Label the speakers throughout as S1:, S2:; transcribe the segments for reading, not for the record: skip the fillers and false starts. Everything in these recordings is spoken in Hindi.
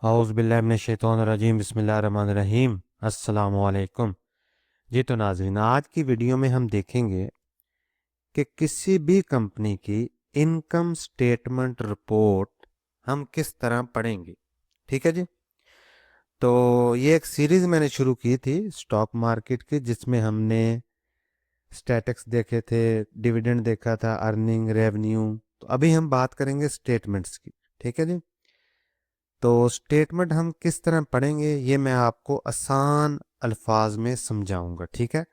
S1: औज़ुबिल्लाहि बिस्मिल्लाहिर्रहमानिर्रहीम। अस्सलामुअलैकुम। जी तो नाज़रीन, आज की वीडियो में हम देखेंगे कि किसी भी कंपनी की इनकम स्टेटमेंट रिपोर्ट हम किस तरह पढ़ेंगे। ठीक है जी। तो ये एक सीरीज़ मैंने शुरू की थी स्टॉक मार्केट की, जिसमें हमने स्टैटिक्स देखे थे, डिविडेंड देखा था, अर्निंग, रेवेन्यू। तो अभी हम बात करेंगे स्टेटमेंट्स की। ठीक है जी। तो स्टेटमेंट हम किस तरह पढ़ेंगे ये मैं आपको आसान अल्फाज में समझाऊंगा। ठीक है।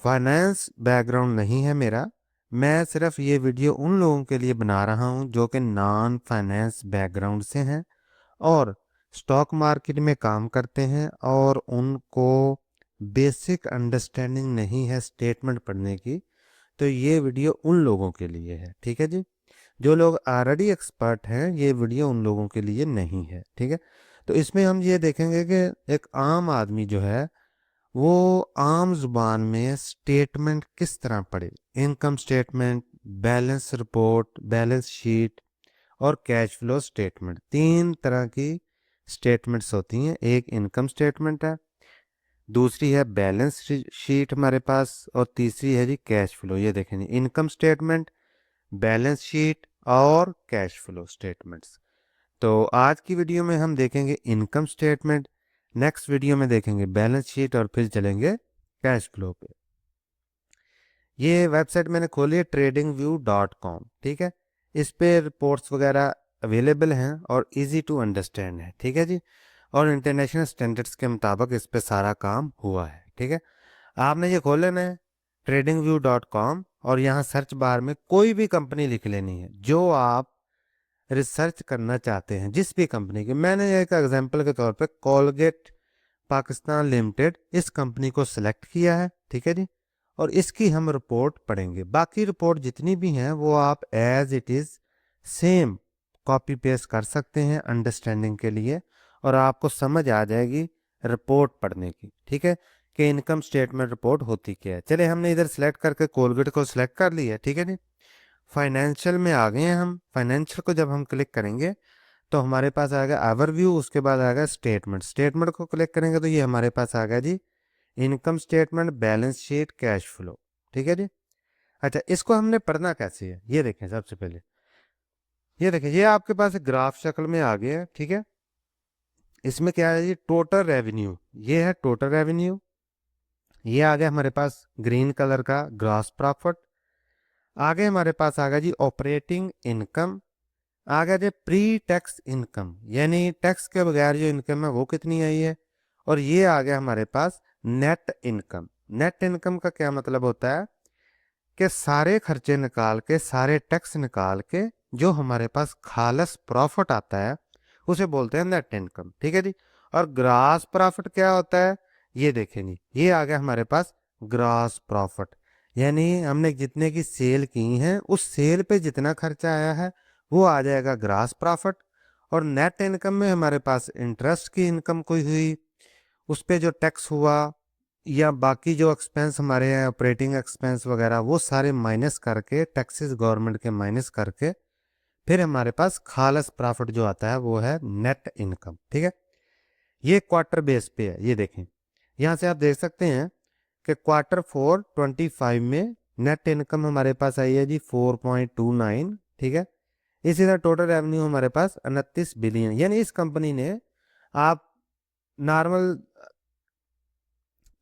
S1: फाइनेंस बैकग्राउंड नहीं है मेरा, मैं सिर्फ ये वीडियो उन लोगों के लिए बना रहा हूँ जो कि नॉन फाइनेंस बैकग्राउंड से हैं और स्टॉक मार्केट में काम करते हैं और उनको बेसिक अंडरस्टैंडिंग नहीं है स्टेटमेंट पढ़ने की। तो ये वीडियो उन लोगों के लिए है। ठीक है जी। जो लोग ऑलरेडी एक्सपर्ट हैं, ये वीडियो उन लोगों के लिए नहीं है। ठीक है। तो इसमें हम ये देखेंगे कि एक आम आदमी जो है वो आम जुबान में स्टेटमेंट किस तरह पढ़े। Income statement, balance report, balance sheet और कैश फ्लो स्टेटमेंट, तीन तरह की स्टेटमेंट्स होती हैं। एक इनकम स्टेटमेंट है, दूसरी है बैलेंस शीट हमारे पास, और तीसरी है जी कैश फ्लो। ये देखें, इनकम स्टेटमेंट, बैलेंस शीट और कैश फ्लो स्टेटमेंट्स। तो आज की वीडियो में हम देखेंगे इनकम स्टेटमेंट, नेक्स्ट वीडियो में देखेंगे बैलेंस शीट और फिर चलेंगे कैश फ्लो पे। ये वेबसाइट मैंने खोली है tradingview.com। ठीक है। इस पे रिपोर्ट्स वगैरह अवेलेबल हैं और इजी टू अंडरस्टैंड है। ठीक है जी। और इंटरनेशनल स्टैंडर्ड्स के मुताबिक इस पे सारा काम हुआ है। ठीक है। आपने ये खोल लेना है tradingview.com और यहाँ सर्च बार में कोई भी कंपनी लिख लेनी है जो आप रिसर्च करना चाहते हैं, जिस भी कंपनी की। मैंने एक एग्जांपल के तौर पे कोलगेट पाकिस्तान लिमिटेड इस कंपनी को सिलेक्ट किया है। ठीक है जी। और इसकी हम रिपोर्ट पढ़ेंगे। बाकी रिपोर्ट जितनी भी हैं वो आप as it is same copy paste कर सकते हैं अंडरस्टैंडिंग के लिए, और आपको समझ आ जाएगी रिपोर्ट पढ़ने की। ठीक है, कि इनकम स्टेटमेंट रिपोर्ट होती क्या है। चले, हमने इधर सेलेक्ट करके कोलगेट को सिलेक्ट कर लिया। ठीक है जी। फाइनेंशियल में आ गए हैं हम। फाइनेंशियल को जब हम क्लिक करेंगे तो हमारे पास आएगा ओवरव्यू, उसके बाद आएगा स्टेटमेंट। स्टेटमेंट को क्लिक करेंगे तो ये हमारे पास आ गया जी income statement, balance sheet, cash flow. ठीक है जी। अच्छा, इसको हमने पढ़ना कैसे है ये देखें। सबसे पहले ये देखें, ये आपके पास ग्राफ शक्ल में आ गया है। ठीक है। इसमें क्या है जी, टोटल रेवेन्यू। ये है टोटल रेवेन्यू। ये आ गया हमारे पास ग्रीन कलर का ग्रॉस प्रॉफिट। आगे हमारे पास आ गया जी ऑपरेटिंग इनकम। आ गया जी प्री टैक्स इनकम, यानी टैक्स के बगैर जो इनकम है वो कितनी आई है। और ये आ गया हमारे पास नेट इनकम। नेट इनकम का क्या मतलब होता है कि सारे खर्चे निकाल के, सारे टैक्स निकाल के जो हमारे पास खालस प्रॉफिट आता है उसे बोलते हैं नेट इनकम। ठीक है जी। और ग्रास प्रॉफिट क्या होता है ये देखें जी, ये आ गया हमारे पास ग्रास प्रॉफिट, यानी हमने जितने की सेल की है उस सेल पे जितना खर्चा आया है वो आ जाएगा ग्रास प्रॉफिट। और नेट इनकम में हमारे पास इंटरेस्ट की इनकम कोई हुई, उस पे जो टैक्स हुआ या बाकी जो एक्सपेंस हमारे हैं ऑपरेटिंग एक्सपेंस वगैरह, वो सारे माइनस करके, टैक्सेस गवर्नमेंट के माइनस करके, फिर हमारे पास खालस प्रॉफिट जो आता है वो है नेट इनकम। ठीक है। ये क्वार्टर बेस पे है। ये देखें, यहाँ से आप देख सकते हैं कि क्वार्टर 4 25 में नेट इनकम हमारे पास आई है जी 4.29। ठीक है। इसी तरह टोटल रेवेन्यू हमारे पास 29 बिलियन, यानी इस कंपनी ने, आप नॉर्मल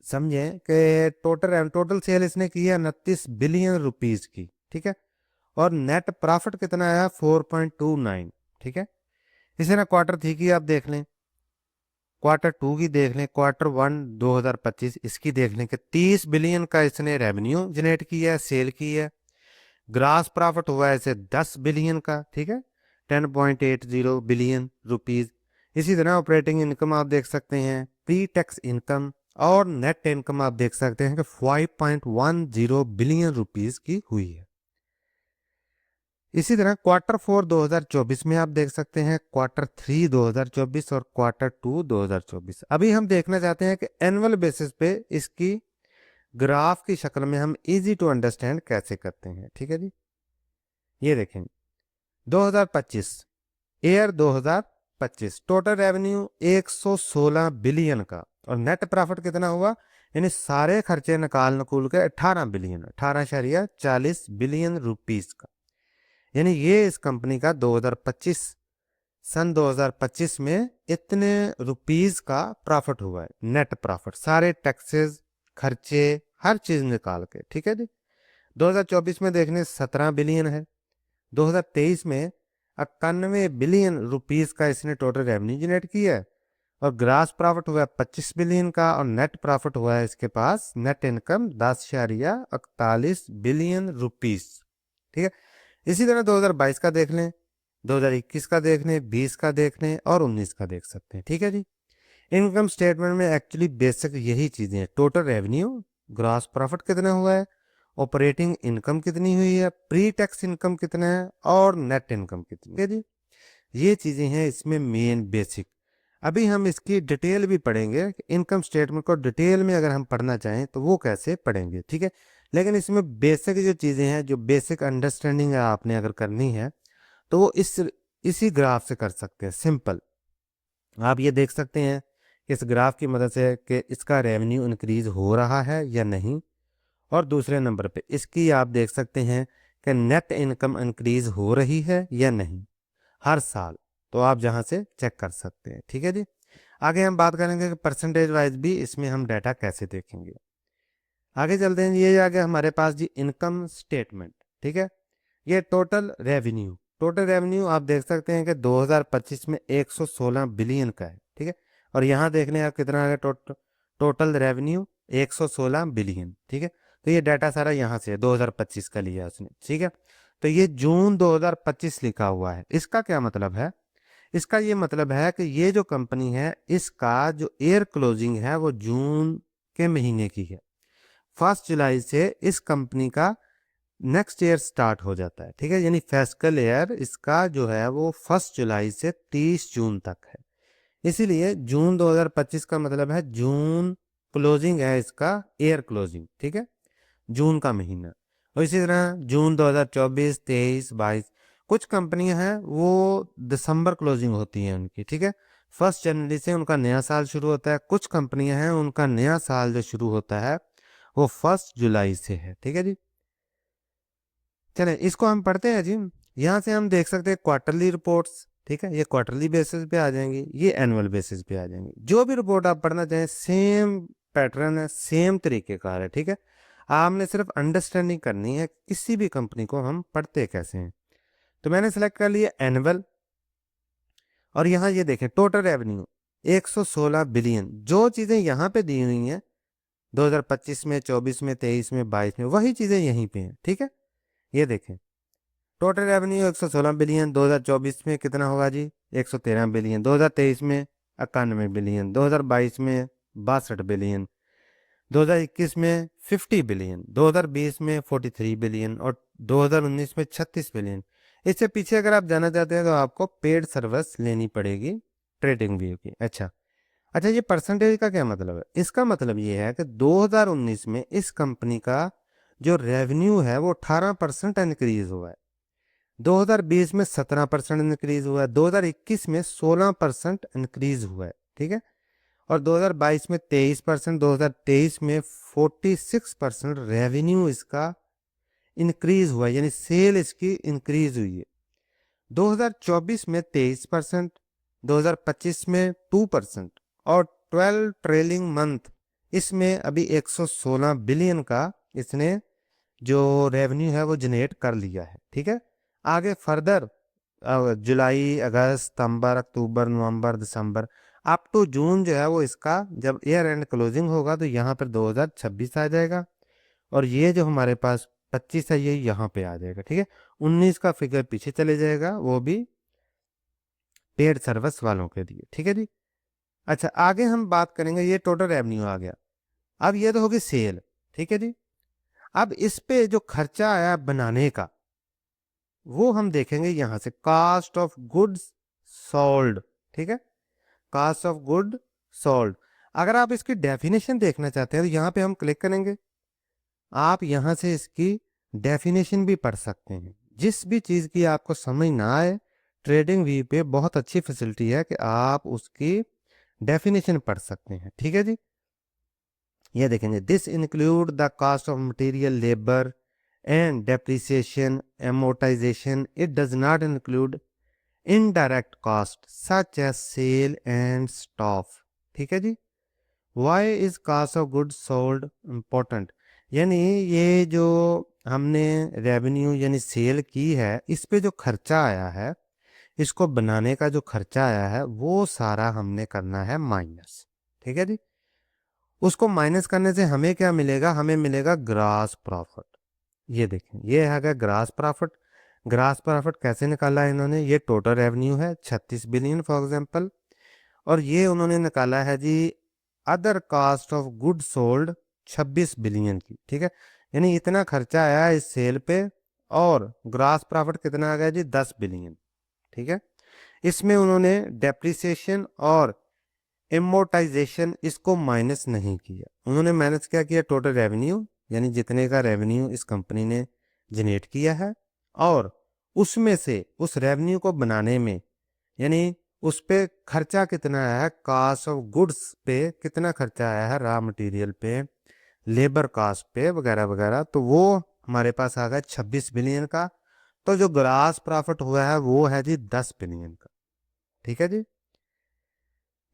S1: समझें कि टोटल सेल इसने की है 29 बिलियन रुपीस की। ठीक है। और नेट प्रॉफिट कितना आया 4.29। ठीक है। इसी तरह क्वार्टर 3 की आप देख लें, क्वार्टर 2 की देख लें, क्वार्टर 1 2025 इसकी देख लें कि 30 बिलियन का इसने रेवेन्यू जनरेट किया है, सेल की है। ग्रास प्रॉफिट हुआ है इसे 10 बिलियन का। ठीक है, 10.80 बिलियन रुपीज। इसी तरह ऑपरेटिंग इनकम आप देख सकते हैं, प्री टैक्स इनकम और नेट इनकम आप देख सकते हैं कि 5.10 बिलियन रुपीज की हुई है। इसी तरह क्वार्टर 4 2024 में आप देख सकते हैं, क्वार्टर 3 2024 और क्वार्टर 2 2024। अभी हम देखना चाहते हैं कि एनुअल बेसिस पे इसकी ग्राफ की शक्ल में हम इजी टू अंडरस्टैंड कैसे करते हैं। ठीक है जी। ये देखें 2025 ईयर 2025 2025 टोटल रेवेन्यू 116 बिलियन का, और नेट प्रॉफिट कितना हुआ, यानी सारे खर्चे निकाल नकूल के 18 बिलियन, 18.40 बिलियन रुपीस का। यानी ये इस कंपनी का 2025 में इतने रुपीस का प्रॉफिट हुआ है, नेट प्रॉफिट, सारे टैक्सेस खर्चे हर चीज निकाल के, ठीक है जी। 2024 में देखने 17 बिलियन है, 2023 में 91 बिलियन रुपीस का इसने टोटल रेवेन्यू जनरेट किया है, और ग्रास प्रॉफिट हुआ है 25 बिलियन का, और नेट प्रॉफिट हुआ है इसके पास, नेट इनकम 10.41 बिलियन रुपीस, ठीक है। इसी तरह 2022 का देख लें, 2021 का देख लें, 20 का देख लें और 19 का देख सकते हैं, ठीक है जी। इनकम स्टेटमेंट में एक्चुअली बेसिक यही चीजें हैं, टोटल रेवेन्यू, ग्रॉस प्रॉफिट कितना हुआ है, ऑपरेटिंग इनकम कितनी हुई है, प्री टैक्स इनकम कितना है, और नेट इनकम कितनी है जी। ये चीजें हैं इसमें मेन बेसिक। अभी हम इसकी डिटेल भी पढ़ेंगे, इनकम स्टेटमेंट को डिटेल में अगर हम पढ़ना चाहें तो वो कैसे पढ़ेंगे, ठीक है। लेकिन इसमें बेसिक जो चीजें हैं, जो बेसिक अंडरस्टैंडिंग है आपने अगर करनी है तो वो इसी ग्राफ से कर सकते हैं, सिंपल। आप ये देख सकते हैं इस ग्राफ की मदद से कि इसका रेवेन्यू इंक्रीज हो रहा है या नहीं, और दूसरे नंबर पे इसकी आप देख सकते हैं कि नेट इनकम इंक्रीज हो रही है या नहीं हर साल, तो आप जहां से चेक कर सकते हैं, ठीक है जी। आगे हम बात करेंगे कि परसेंटेज वाइज भी इसमें हम डाटा कैसे देखेंगे। आगे चलते हैं, ये आ गया हमारे पास जी इनकम स्टेटमेंट, ठीक है। ये टोटल रेवेन्यू आप देख सकते हैं कि 2025 में 116 बिलियन का है, ठीक है। और यहाँ देख लें आप कितना है टोटल रेवेन्यू 116 बिलियन, ठीक है। तो ये डाटा सारा यहाँ से 2025 का लिया उसने, ठीक है। तो ये जून 2025 लिखा हुआ है, इसका क्या मतलब है, इसका ये मतलब है कि ये जो कंपनी है इसका जो ईयर क्लोजिंग है वो जून के महीने की है। 1 जुलाई से इस कंपनी का नेक्स्ट ईयर स्टार्ट हो जाता है, ठीक है। यानी फिस्कल ईयर इसका जो है वो 1 जुलाई से 30 जून तक है, इसीलिए जून 2025 का मतलब है जून क्लोजिंग है इसका, ईयर क्लोजिंग, ठीक है, जून का महीना। और इसी तरह जून 2024, 23, 22 कुछ कंपनियां हैं वो दिसंबर क्लोजिंग होती हैं उनकी, ठीक है। 1 जनवरी से उनका नया साल शुरू होता है, कुछ कंपनियां हैं उनका नया साल जो शुरू होता है वो 1 जुलाई से है, ठीक है जी। चले इसको हम पढ़ते हैं जी। यहाँ से हम देख सकते हैं क्वार्टरली रिपोर्ट्स, ठीक है, ये क्वार्टरली बेसिस पे आ जाएंगी, ये एनुअल बेसिस पे आ जाएंगी। जो भी रिपोर्ट आप पढ़ना चाहें सेम पैटर्न है, सेम तरीके का है, ठीक है। आपने सिर्फ अंडरस्टैंडिंग करनी है किसी भी कंपनी को हम पढ़ते कैसे हैं। तो मैंने सेलेक्ट कर लिया एनुअल, और यहाँ ये देखें टोटल रेवेन्यू 116 बिलियन, जो चीजें यहाँ पे दी हुई हैं 2025 में, 24 में, 23 में, 22 में, वही चीजें यहीं पे हैं, ठीक है। ये देखें टोटल रेवेन्यू 116 बिलियन, 2024 में कितना होगा जी 113 बिलियन, 2023 में 91 बिलियन, 2022 में 62 बिलियन, 2021 में 50 बिलियन, 2020 में 43 बिलियन, और 2019 में 36 बिलियन। इससे पीछे अगर आप जाना चाहते हैं तो आपको पेड सर्विस लेनी पड़ेगी ट्रेडिंग व्यू की। अच्छा ये परसेंटेज का क्या मतलब है, इसका मतलब ये है कि 2019 में इस कंपनी का जो रेवेन्यू है वो 18% इंक्रीज हुआ है, 2020 में 17% इंक्रीज हुआ है, 2021 में 16% इंक्रीज हुआ है, ठीक है। और 2022 में 23%, 2023 में 46% रेवेन्यू इसका इंक्रीज हुआ है, यानी सेल इसकी इंक्रीज हुई है। 2024 में 23%, 2025 में 2%, और 12 ट्रेलिंग मंथ इसमें अभी 116 बिलियन का इसने जो रेवेन्यू है वो जनरेट कर लिया है, ठीक है। आगे फर्दर जुलाई, अगस्त, सितंबर, अक्टूबर, नवंबर, दिसंबर अप टू जून जो है वो इसका जब ईयर एंड क्लोजिंग होगा तो यहाँ पर 2026 आ जाएगा, और ये जो हमारे पास 25 है ये यहाँ पे आ जाएगा, ठीक है। 19 का फिगर पीछे चले जाएगा, वो भी पेड सर्विस वालों के लिए, ठीक है जी। अच्छा आगे हम बात करेंगे, ये टोटल रेवेन्यू आ गया। अब ये तो होगी सेल, ठीक है जी। अब इस पे जो खर्चा आया बनाने का वो हम देखेंगे यहां से, कास्ट ऑफ गुड्स सोल्ड, ठीक है, कास्ट ऑफ गुड सोल्ड। अगर आप इसकी डेफिनेशन देखना चाहते हैं तो यहाँ पे हम क्लिक करेंगे, आप यहाँ से इसकी डेफिनेशन भी पढ़ सकते हैं। जिस भी चीज की आपको समझ ना आए ट्रेडिंग व्यू पे बहुत अच्छी फैसिलिटी है कि आप उसकी डेफिनेशन पढ़ सकते हैं। ठीक है जी, ये देखेंगे, this include the cost of material, labour and depreciation, amortisation. It does not include indirect cost such as sale and staff. ठीक है जी, why is cost of goods sold important, यानी ये जो हमने रेवेन्यू यानी सेल की है, इस पे जो खर्चा आया है, इसको बनाने का जो खर्चा आया है, वो सारा हमने करना है माइनस। ठीक है जी, उसको माइनस करने से हमें क्या मिलेगा, हमें मिलेगा ग्रास प्रॉफिट। ये देखें, ये है ग्रास प्रॉफिट। ग्रास प्रॉफिट कैसे निकाला है इन्होंने, ये टोटल रेवेन्यू है 36 बिलियन फॉर एग्जांपल, और ये उन्होंने निकाला है जी other cost of good sold 26 billion की। ठीक है, यानी इतना खर्चा आया इस सेल पे, और ग्रास प्रॉफिट कितना आ गया जी 10 बिलियन। ठीक है, इसमें उन्होंने डेप्रिसिएशन और एमोटाइजेशन इसको माइनस नहीं किया, उन्होंने माइनस क्या किया, टोटल रेवेन्यू, यानी जितने का रेवेन्यू इस कंपनी ने जनरेट किया है, और उसमें से उस रेवेन्यू को बनाने में, यानी उस पे खर्चा कितना आया है, कास्ट ऑफ गुड्स पे कितना खर्चा आया है, रॉ मटेरियल पे, लेबर कास्ट पे वगैरह वगैरह, तो वो हमारे पास आ गया 26 बिलियन का। तो जो ग्रास प्रॉफिट हुआ है वो है जी 10 बिलियन का। ठीक है जी,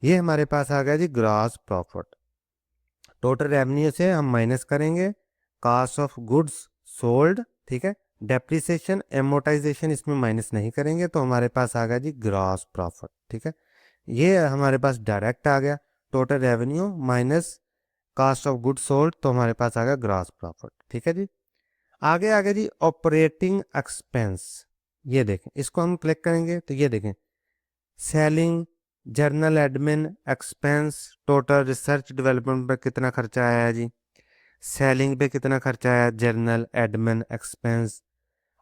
S1: ये हमारे पास आ गया जी ग्रास प्रॉफिट। टोटल रेवेन्यू से हम माइनस करेंगे कास्ट ऑफ गुड्स सोल्ड। ठीक है, डेप्रिसिएशन एमोटाइजेशन इसमें माइनस नहीं करेंगे, तो हमारे पास आ गया जी ग्रॉस प्रॉफिट। ठीक है, ये हमारे पास डायरेक्ट आ गया, total revenue minus cost of goods sold, तो हमारे पास आ गया ग्रॉस प्रॉफिट। ठीक है जी, आगे आगे जी ऑपरेटिंग एक्सपेंस। ये देखें, इसको हम क्लिक करेंगे तो ये देखें, selling, journal admin expense, total research development पर कितना खर्चा आया है जी, सेलिंग पे कितना खर्चा आया, journal admin expense,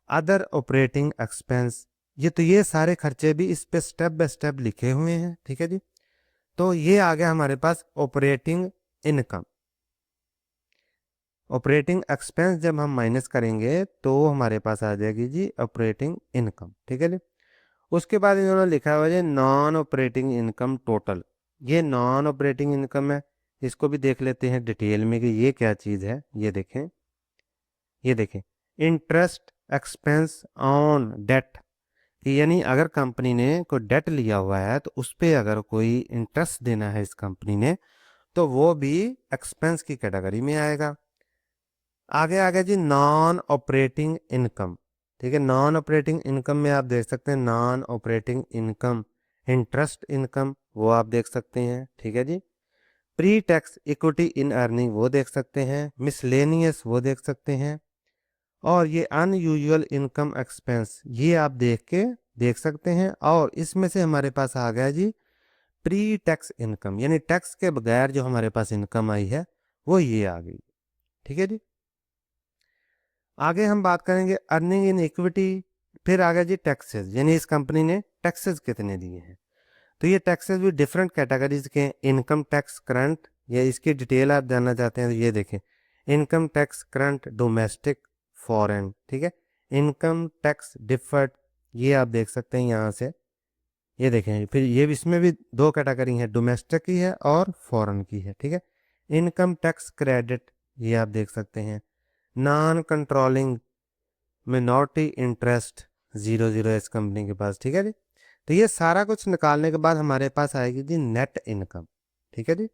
S1: other operating expense. ये सारे खर्चे भी इस पे स्टेप बाय स्टेप लिखे हुए हैं। ठीक है जी, तो ये आ गया हमारे पास ऑपरेटिंग इनकम। ऑपरेटिंग एक्सपेंस जब हम माइनस करेंगे तो हमारे पास आ जाएगी जी ऑपरेटिंग इनकम। ठीक है जी, उसके बाद इन्होंने लिखा हुआ है नॉन ऑपरेटिंग इनकम टोटल। ये नॉन ऑपरेटिंग इनकम है, इसको भी देख लेते हैं डिटेल में कि ये क्या चीज़ है। ये देखें, ये देखें, इंटरेस्ट एक्सपेंस ऑन डेट, यानी अगर कंपनी ने कोई डेट लिया हुआ है तो उस पर अगर कोई इंटरेस्ट देना है इस कंपनी ने, तो वो भी एक्सपेंस की कैटेगरी में आएगा। आगे आगे जी नॉन ऑपरेटिंग इनकम। ठीक है, नॉन ऑपरेटिंग इनकम में आप देख सकते हैं non operating income, interest income वो आप देख सकते हैं। ठीक है जी, pre tax equity in earning वो देख सकते हैं, मिसलेनियस वो देख सकते हैं, और ये अनयूजुअल इनकम एक्सपेंस ये आप देख सकते हैं। और इसमें से हमारे पास आ गया जी प्री टैक्स इनकम, यानी टैक्स के बगैर जो हमारे पास इनकम आई है वो ये आ गई। ठीक है जी, आगे हम बात करेंगे अर्निंग इन इक्विटी। फिर आ गया जी टैक्सेस, यानी इस कंपनी ने टैक्सेस कितने दिए हैं। तो ये टैक्सेस भी डिफरेंट कैटेगरीज के, इनकम टैक्स करंट, या इसकी डिटेल आप जानना चाहते हैं तो ये देखें, income tax current, domestic, foreign. ठीक है, इनकम टैक्स डिफर्ड, ये आप देख सकते हैं यहाँ से। ये देखें, फिर ये इसमें भी दो कैटेगरी है, डोमेस्टिक की है और फॉरेन की है। ठीक है, इनकम टैक्स क्रेडिट ये आप देख सकते हैं, नॉन कंट्रोलिंग मिनॉरिटी इंटरेस्ट 0 इस कंपनी के पास। ठीक है जी, तो ये सारा कुछ निकालने के बाद हमारे पास आएगी जी नेट इनकम। ठीक है जी,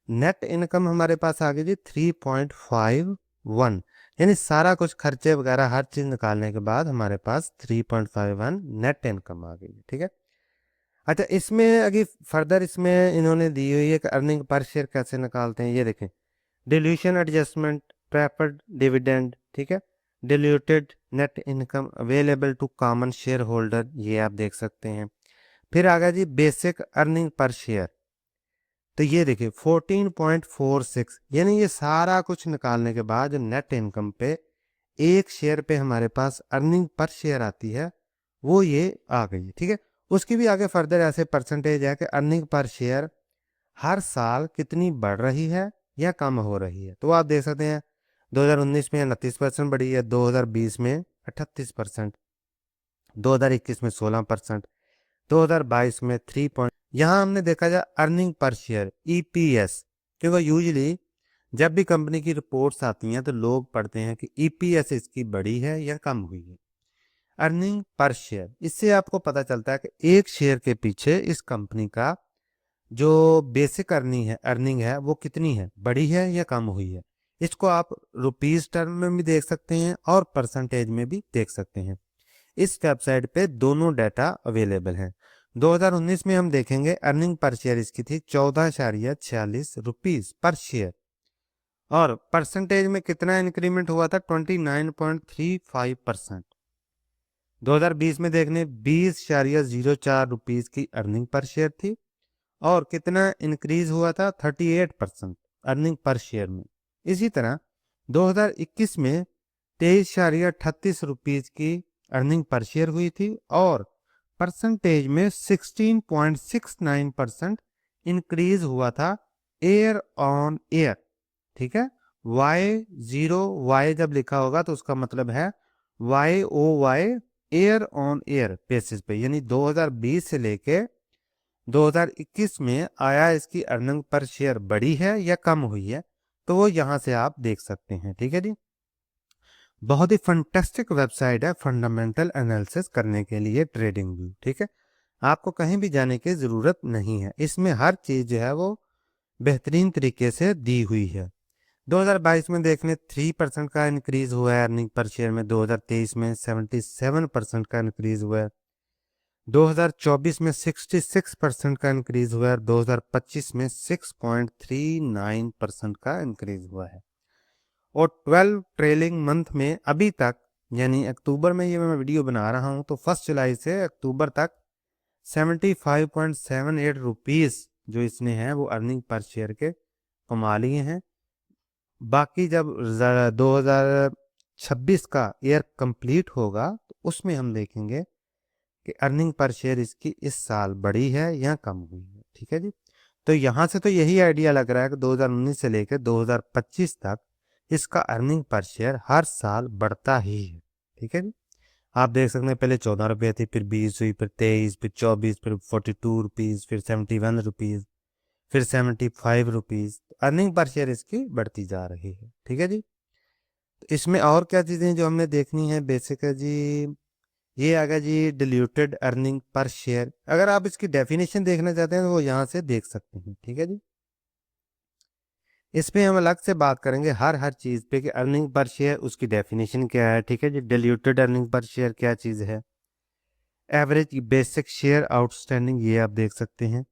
S1: नेट इनकम हमारे पास आ गई जी 3.51, यानी सारा कुछ खर्चे वगैरह हर चीज निकालने के बाद हमारे पास 3.51 नेट इनकम आ गई। ठीक है, अच्छा इसमें अभी फर्दर इसमें इन्होंने दी हुई है कि अर्निंग पर शेयर कैसे निकालते हैं। ये देखें, डिल्यूशन एडजस्टमेंट, प्रेफर्ड डिविडेंड, ठीक है, diluted net income available to common share holder आप देख सकते हैं। फिर आ गया जी बेसिक अर्निंग पर शेयर, तो ये देखिए 14.46, यानी ये सारा कुछ निकालने के बाद नेट इनकम पे एक शेयर पे हमारे पास अर्निंग पर शेयर आती है, वो ये आ गई। ठीक है, उसकी भी आगे फर्दर ऐसे परसेंटेज है कि अर्निंग पर शेयर हर साल कितनी बढ़ रही है या कम हो रही है। तो आप देख सकते हैं 2019 में 29% बढ़ी है, 2020 में 38%, 2021 में 16%, 2022 में 3 यहाँ हमने देखा जाए अर्निंग पर शेयर ईपीएस, क्योंकि यूजली जब भी कंपनी की रिपोर्ट्स आती हैं तो लोग पढ़ते हैं कि ईपीएस इसकी बढ़ी है या कम हुई है। अर्निंग पर शेयर, इससे आपको पता चलता है कि एक शेयर के पीछे इस कंपनी का जो बेसिक अर्निंग है वो कितनी है, बढ़ी है या कम हुई है। इसको आप रुपीज टर्म में भी देख सकते हैं और परसेंटेज में भी देख सकते हैं। इस वेबसाइट पे दोनों डाटा अवेलेबल हैं। 2019 में हम देखेंगे अर्निंग पर शेयर इसकी थी 14.46 रुपीज पर शेयर, और परसेंटेज में कितना इंक्रीमेंट हुआ था 29.35%। 2020 में देखने 20.04 रुपीज की अर्निंग पर शेयर थी और कितना इंक्रीज हुआ था 38% अर्निंग पर शेयर में। इसी तरह 2021 में 23.38 रुपीज की अर्निंग पर शेयर हुई थी और परसेंटेज में 16.69% इंक्रीज हुआ था ईयर ऑन ईयर। ठीक है, Y0Y जब लिखा होगा तो उसका मतलब है YOY year on year basis पे, यानी 2020 से लेके 2021 में आया इसकी अर्निंग पर शेयर बढ़ी है या कम हुई है, तो वो यहां से आप देख सकते हैं। ठीक है जी, बहुत ही फंटेस्टिक वेबसाइट है फंडामेंटल एनालिसिस करने के लिए ट्रेडिंग व्यू। ठीक है, आपको कहीं भी जाने की जरूरत नहीं है, इसमें हर चीज जो है वो बेहतरीन तरीके से दी हुई है। 2022 में देखने 3% का इंक्रीज हुआ है अर्निंग पर शेयर में, 2023 में 77% का इंक्रीज हुआ है, 2024 में 66% का इंक्रीज हुआ है, 2025 में 6.39% का इंक्रीज हुआ है। और 12 ट्रेलिंग मंथ में अभी तक, यानी अक्टूबर में ये मैं वीडियो बना रहा हूं तो 1 जुलाई से अक्टूबर तक 75.78 रुपीज जो इसने हैं वो अर्निंग पर शेयर के कमा लिए हैं। बाकी जब 2026 का ईयर कंप्लीट होगा तो उसमें हम देखेंगे कि अर्निंग पर शेयर इसकी इस साल बढ़ी है या कम हुई है। ठीक है जी, तो यहां से तो यही आइडिया लग रहा है कि 2019 से लेकर 2025 तक इसका अर्निंग पर शेयर हर साल बढ़ता ही है। ठीक है जी, आप देख सकते हैं पहले 14 रुपये थी, फिर 20 हुई, फिर 23, फिर 24, फिर 42 रुपीज, फिर 71 रुपीज, फिर 75 रुपीज। अर्निंग पर शेयर इसकी बढ़ती जा रही है। ठीक है जी, तो इसमें और क्या चीजें जो हमने देखनी है बेसिक है जी, ये आ गया जी डिल्यूटेड अर्निंग पर शेयर। अगर आप इसकी डेफिनेशन देखना चाहते हैं तो वो यहां से देख सकते हैं। ठीक है जी, इसमें हम अलग से बात करेंगे हर चीज पे कि अर्निंग पर शेयर उसकी डेफिनेशन क्या है। ठीक है जी, डिल्यूटेड अर्निंग पर शेयर क्या चीज है। एवरेज बेसिक शेयर आउटस्टैंडिंग ये आप देख सकते हैं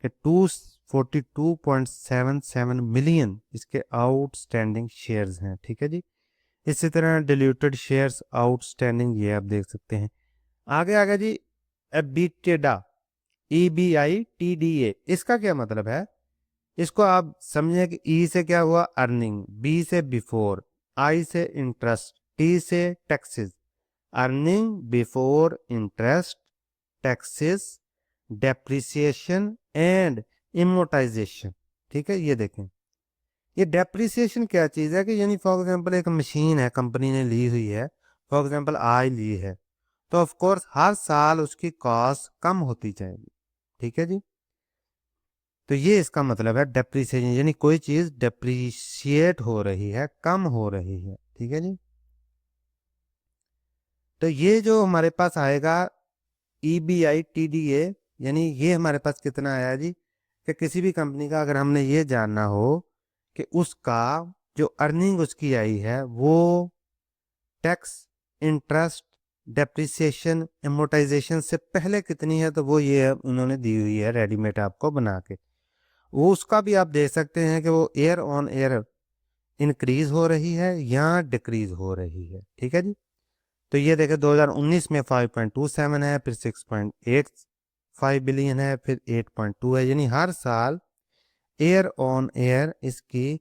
S1: कि 242.77 मिलियन इसके आउटस्टैंडिंग शेयर्स हैं। ठीक है जी, इसी तरह डिल्यूटेड शेयर्स आउटस्टैंडिंग ये आप देख सकते हैं। आगे आगे जी एबिटेडा EBITDA, इसका क्या मतलब है, इसको आप समझें कि ई से क्या हुआ अर्निंग, बी से बिफोर, आई से इंटरेस्ट, टी से taxes. Earning before interest, taxes, depreciation and amortisation. ठीक है, ये देखें, ये डेप्रिसिएशन क्या चीज है कि यानी फॉर एग्जांपल एक मशीन है कंपनी ने ली हुई है, फॉर एग्जांपल आई ली है, तो ऑफ कोर्स हर साल उसकी कॉस्ट कम होती जाएगी। ठीक है जी, तो ये इसका मतलब है डेप्रिसिएशन, यानी कोई चीज डेप्रिशिएट हो रही है, कम हो रही है। ठीक है जी, तो ये जो हमारे पास आएगा EBITDA, यानी ये हमारे पास कितना आया जी कि किसी भी कंपनी का अगर हमने ये जानना हो कि उसका जो अर्निंग उसकी आई है वो टैक्स, इंटरेस्ट, डेप्रिसिएशन, एमोटाइजेशन से पहले कितनी है, तो वो ये उन्होंने दी हुई है रेडीमेड आपको बना के। वो उसका भी आप देख सकते हैं कि वो ईयर ऑन ईयर इंक्रीज हो रही है या डिक्रीज हो रही है। ठीक है जी, तो ये देखें 2019 में 5.27 है, फिर 6.85 बिलियन है, फिर 8.2 है, यानी हर साल ईयर ऑन ईयर इसकी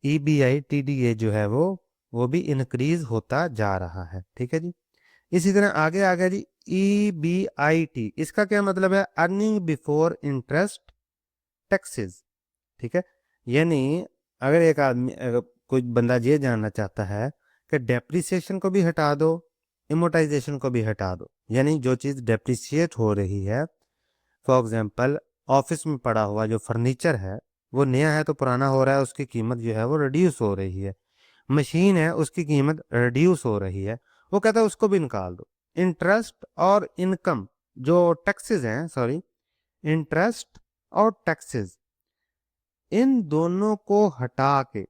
S1: EBITDA जो है वो भी इंक्रीज होता जा रहा है। ठीक है जी, इसी तरह आगे आगे जी EBIT, इसका क्या मतलब है, अर्निंग बिफोर इंटरेस्ट टैक्सेस। ठीक है, यानी अगर एक आदमी, अगर कोई बंदा ये जानना चाहता है कि डेप्रिसिएशन को भी हटा दो, इमोटाइजेशन को भी हटा दो, यानी जो चीज डेप्रिसिएट हो रही है फॉर एग्जांपल ऑफिस में पड़ा हुआ जो फर्नीचर है वो नया है तो पुराना हो रहा है, उसकी कीमत जो है वो रिड्यूस हो रही है। मशीन है उसकी कीमत रिड्यूस हो रही है। वो कहता है उसको भी निकाल दो। इंटरेस्ट और इनकम जो टैक्सेस हैं, सॉरी, इंटरेस्ट और टैक्सेस, इन दोनों को हटा के,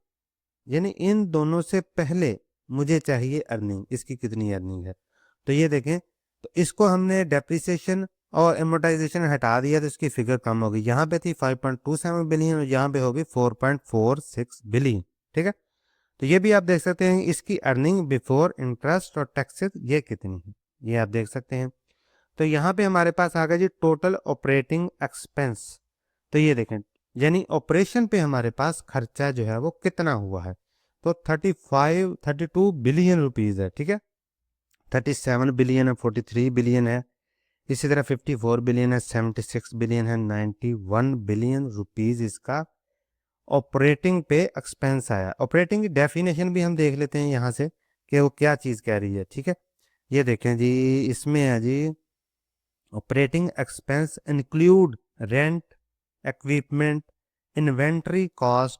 S1: यानी इन दोनों से पहले मुझे चाहिए अर्निंग। इसकी कितनी अर्निंग है, तो ये देखें, तो इसको हमने डेप्रिसिएशन और एमोटाइजेशन हटा दिया तो इसकी फिगर कम होगी। यहाँ पे थी 5.27 बिलियन और यहाँ पे होगी 4.46 बिलियन। ठीक है, तो ये भी आप देख सकते हैं इसकी अर्निंग बिफोर इंटरेस्ट और टैक्सेस ये कितनी है, ये आप देख सकते हैं। तो यहाँ पे हमारे पास आ गया जी टोटल ऑपरेटिंग एक्सपेंस। तो ये देखें, यानी ऑपरेशन पे हमारे पास खर्चा जो है वो कितना हुआ है, तो 32 बिलियन रुपीज है। ठीक है, 37 बिलियन है, 43 बिलियन है, इसी तरह 54 बिलियन है, 76 बिलियन है, 91 बिलियन रुपीज इसका ऑपरेटिंग पे एक्सपेंस आया। ऑपरेटिंग की डेफिनेशन भी हम देख लेते हैं यहाँ से कि वो क्या चीज कह रही है। ठीक है, ये देखें जी, इसमें है जी operating expense include rent, equipment, inventory cost,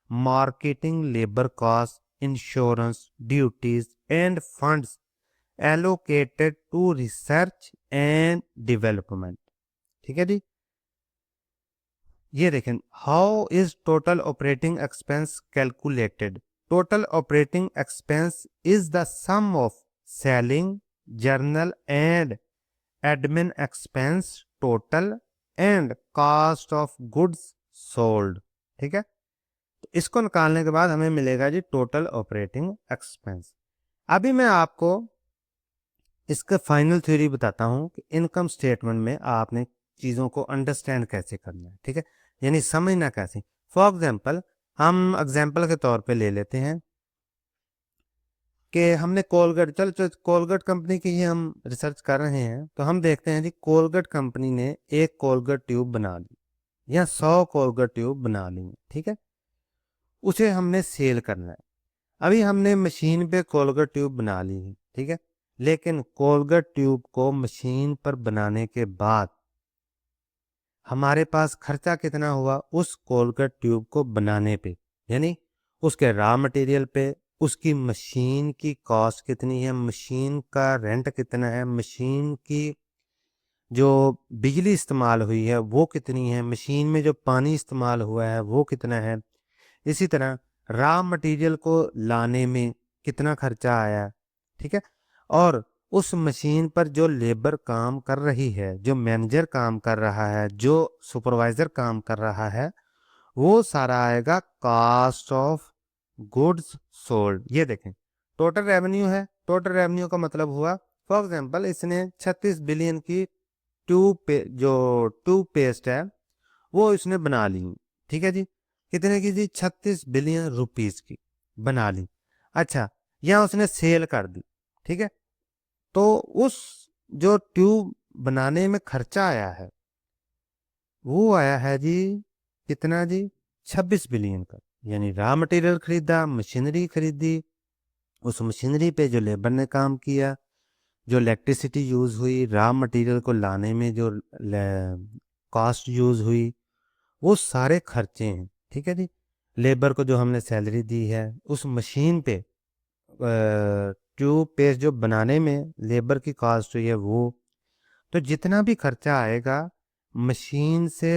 S1: marketing, labour cost, insurance, duties and funds allocated to research and development. ठीक है जी, ये देखें, how is total operating expense calculated. Total operating expense is the sum of selling, general and admin expense total and cost of goods sold. ठीक है, तो इसको निकालने के बाद हमें मिलेगा जी टोटल ऑपरेटिंग एक्सपेंस। अभी मैं आपको इसका फाइनल थ्योरी बताता हूं कि इनकम स्टेटमेंट में आपने चीजों को अंडरस्टैंड कैसे करना है। ठीक है, यानी समझना कैसे। फॉर एग्जाम्पल, हम एग्जाम्पल के तौर पे ले लेते हैं कि हमने कोलगेट, चल कोलगेट कंपनी की ही हम रिसर्च कर रहे हैं, तो हम देखते हैं जी कोलगेट कंपनी ने एक कोलगेट ट्यूब बना ली या 100 कोलगेट ट्यूब बना ली। ठीक है, उसे हमने सेल करना है। अभी हमने मशीन पे कोलगेट ट्यूब बना ली है। ठीक है, लेकिन कोलगेट ट्यूब को मशीन पर बनाने के बाद हमारे पास खर्चा कितना हुआ उस कोलगेट ट्यूब को बनाने पे, यानी उसके रॉ मटेरियल पे, उसकी मशीन की कॉस्ट कितनी है, मशीन का रेंट कितना है, मशीन की जो बिजली इस्तेमाल हुई है वो कितनी है, मशीन में जो पानी इस्तेमाल हुआ है वो कितना है, इसी तरह रॉ मटेरियल को लाने में कितना खर्चा आया। ठीक है, और उस मशीन पर जो लेबर काम कर रही है, जो मैनेजर काम कर रहा है, जो सुपरवाइजर काम कर रहा है, वो सारा आएगा कॉस्ट ऑफ गुड्स सोल्ड। ये देखें, टोटल रेवेन्यू है। टोटल रेवेन्यू का मतलब हुआ, फॉर एग्जांपल इसने 36 बिलियन की जो ट्यूब पेस्ट है वो इसने बना ली। ठीक है जी, कितने की जी, 36 बिलियन रुपीस की बना ली। अच्छा, या उसने सेल कर दी। ठीक है, तो उस जो ट्यूब बनाने में खर्चा आया है वो आया है जी कितना जी, 26 बिलियन का। यानी रॉ मटेरियल खरीदा, मशीनरी खरीदी, उस मशीनरी पे जो लेबर ने काम किया, जो इलेक्ट्रिसिटी यूज हुई, रॉ मटेरियल को लाने में जो कॉस्ट यूज हुई, वो सारे खर्चे हैं। ठीक है जी, लेबर को जो हमने सैलरी दी है, उस मशीन पे ट्यूब पेस्ट जो बनाने में लेबर की कॉस्ट हुई है वो, तो जितना भी खर्चा आएगा मशीन से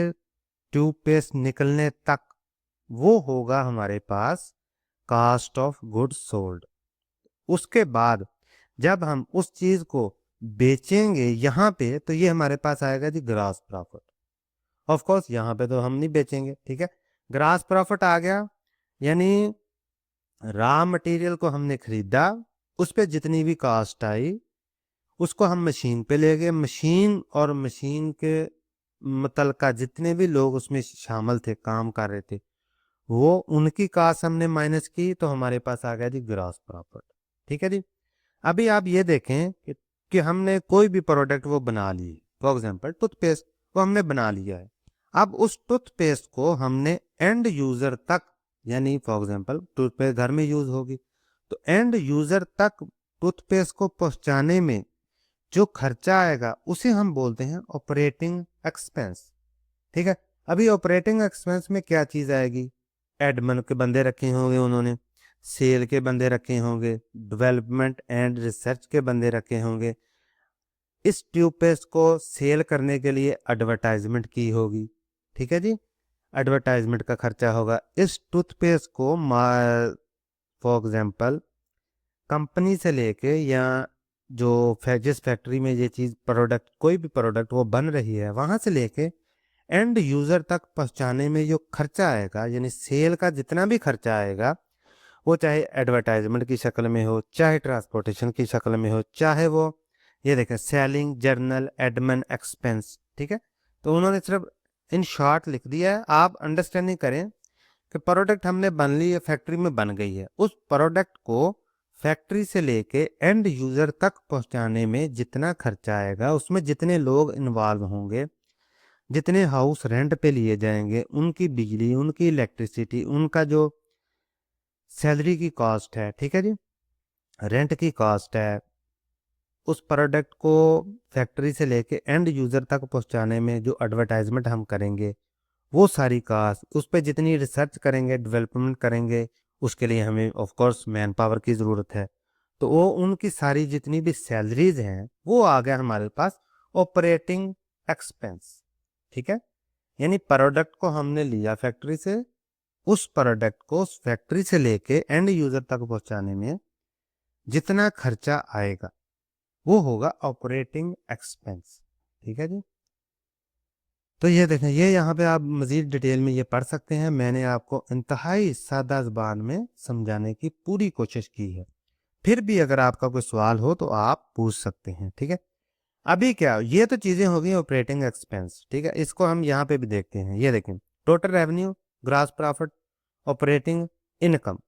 S1: ट्यूब पेस्ट निकलने तक, वो होगा हमारे पास कॉस्ट ऑफ गुड्स सोल्ड। उसके बाद जब हम उस चीज को बेचेंगे यहाँ पे, तो ये हमारे पास आएगा जी ग्रॉस प्रॉफिट। ऑफ कोर्स यहाँ पे तो हम नहीं बेचेंगे। ठीक है, ग्रॉस प्रॉफिट आ गया, यानी रॉ मटेरियल को हमने खरीदा, उस पे जितनी भी कॉस्ट आई उसको हम मशीन पे ले गए, मशीन और मशीन के मुतलका जितने भी लोग उसमें शामिल थे, काम कर रहे थे, वो उनकी कॉस्ट हमने माइनस की, तो हमारे पास आ गया जी ग्रॉस प्रॉफिट। ठीक है जी, अभी आप ये देखें कि हमने कोई भी प्रोडक्ट वो बना ली, फॉर एग्जांपल टूथपेस्ट, वो हमने बना लिया है। अब उस टूथपेस्ट को हमने एंड यूजर तक, यानी फॉर एग्जांपल टूथपेस्ट घर में यूज होगी, तो एंड यूजर तक टूथपेस्ट को पहुंचाने में जो खर्चा आएगा उसे हम बोलते हैं ऑपरेटिंग एक्सपेंस। ठीक है, अभी ऑपरेटिंग एक्सपेंस में क्या चीज आएगी? एडमिन के बंदे रखे होंगे उन्होंने, सेल के बंदे रखे होंगे, डेवलपमेंट एंड रिसर्च के बंदे रखे होंगे, इस ट्यूबपेस्ट को सेल करने के लिए एडवर्टाइजमेंट की होगी। ठीक है जी, एडवर्टाइजमेंट का खर्चा होगा। इस टूथपेस्ट को फॉर एग्जांपल कंपनी से लेके या जो जिस फैक्ट्री में ये चीज़ प्रोडक्ट कोई भी प्रोडक्ट वो बन रही है वहां से लेके एंड यूज़र तक पहुंचाने में जो खर्चा आएगा, यानी सेल का जितना भी खर्चा आएगा, वो चाहे एडवर्टाइजमेंट की शक्ल में हो, चाहे ट्रांसपोर्टेशन की शक्ल में हो, चाहे वो ये देखें सेलिंग जर्नल एडमिन एक्सपेंस। ठीक है, तो उन्होंने सिर्फ इन शॉर्ट लिख दिया है। आप अंडरस्टैंडिंग करें कि प्रोडक्ट हमने बन ली है, फैक्ट्री में बन गई है, उस प्रोडक्ट को फैक्ट्री से लेके एंड यूज़र तक पहुंचाने में जितना खर्चा आएगा, उसमें जितने लोग इन्वॉल्व होंगे, जितने हाउस रेंट पे लिए जाएंगे, उनकी बिजली, उनकी इलेक्ट्रिसिटी, उनका जो सैलरी की कॉस्ट है, ठीक है जी, रेंट की कॉस्ट है, उस प्रोडक्ट को फैक्ट्री से लेके एंड यूज़र तक पहुंचाने में जो एडवर्टाइजमेंट हम करेंगे, वो सारी कॉस्ट, उस पर जितनी रिसर्च करेंगे, डेवलपमेंट करेंगे, उसके लिए हमें ऑफ कोर्स मैन पावर की ज़रूरत है। तो वो उनकी सारी जितनी भी सैलरीज हैं वो आ गया हमारे पास ऑपरेटिंग एक्सपेंस। ठीक है, यानी प्रोडक्ट को हमने लिया फैक्ट्री से, उस प्रोडक्ट को फैक्ट्री से लेके एंड यूज़र तक पहुंचाने में जितना खर्चा आएगा वो होगा ऑपरेटिंग एक्सपेंस। ठीक है जी, तो ये देखें, ये यहाँ पे आप मज़ीद डिटेल में ये पढ़ सकते हैं। मैंने आपको इंतहाई सादा ज़बान में समझाने की पूरी कोशिश की है। फिर भी अगर आपका कोई सवाल हो तो आप पूछ सकते हैं। ठीक है, अभी क्या, ये तो चीज़ें हो गई ऑपरेटिंग एक्सपेंस। ठीक है, इसको हम यहाँ पे भी देखते हैं। ये देखें, total revenue, gross profit, operating income,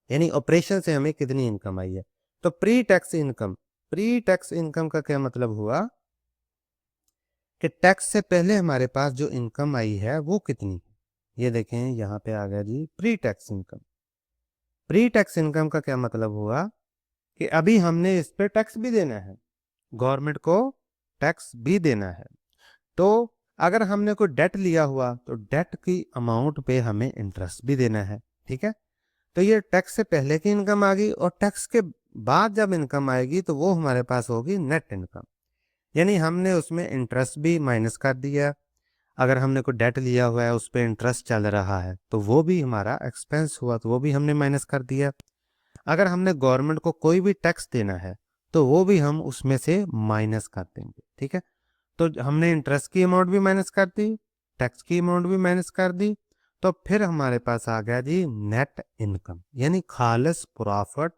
S1: यानी ऑपरेशन से हमें कितनी इनकम आई है। तो pre tax income, pre tax income का क्या मतलब हुआ कि टैक्स से पहले हमारे पास जो इनकम आई है वो कितनी है। ये देखें, यहाँ पे आ गया जी pre tax income. Pre tax income का क्या मतलब हुआ कि अभी हमने इस पे टैक्स भी देना है, गवर्नमेंट को टैक्स भी देना है। तो अगर हमने कोई डेट लिया हुआ तो डेट की अमाउंट पे हमें इंटरेस्ट भी देना है। ठीक है, तो ये टैक्स से पहले की इनकम आ गई, और टैक्स के बाद जब इनकम आएगी तो वो हमारे पास होगी नेट इनकम, यानी हमने उसमें इंटरेस्ट भी माइनस कर दिया। अगर हमने कोई डेट लिया हुआ है उस पर इंटरेस्ट चल रहा है तो वो भी हमारा एक्सपेंस हुआ, तो वो भी हमने माइनस कर दिया। अगर हमने गवर्नमेंट को कोई भी टैक्स देना है तो वो भी हम उसमें से माइनस कर देंगे। ठीक है, तो हमने इंटरेस्ट की अमाउंट भी माइनस कर दी, टैक्स की अमाउंट भी माइनस कर दी, तो फिर हमारे पास आ गया जी नेट इनकम, यानी खालिस प्रॉफिट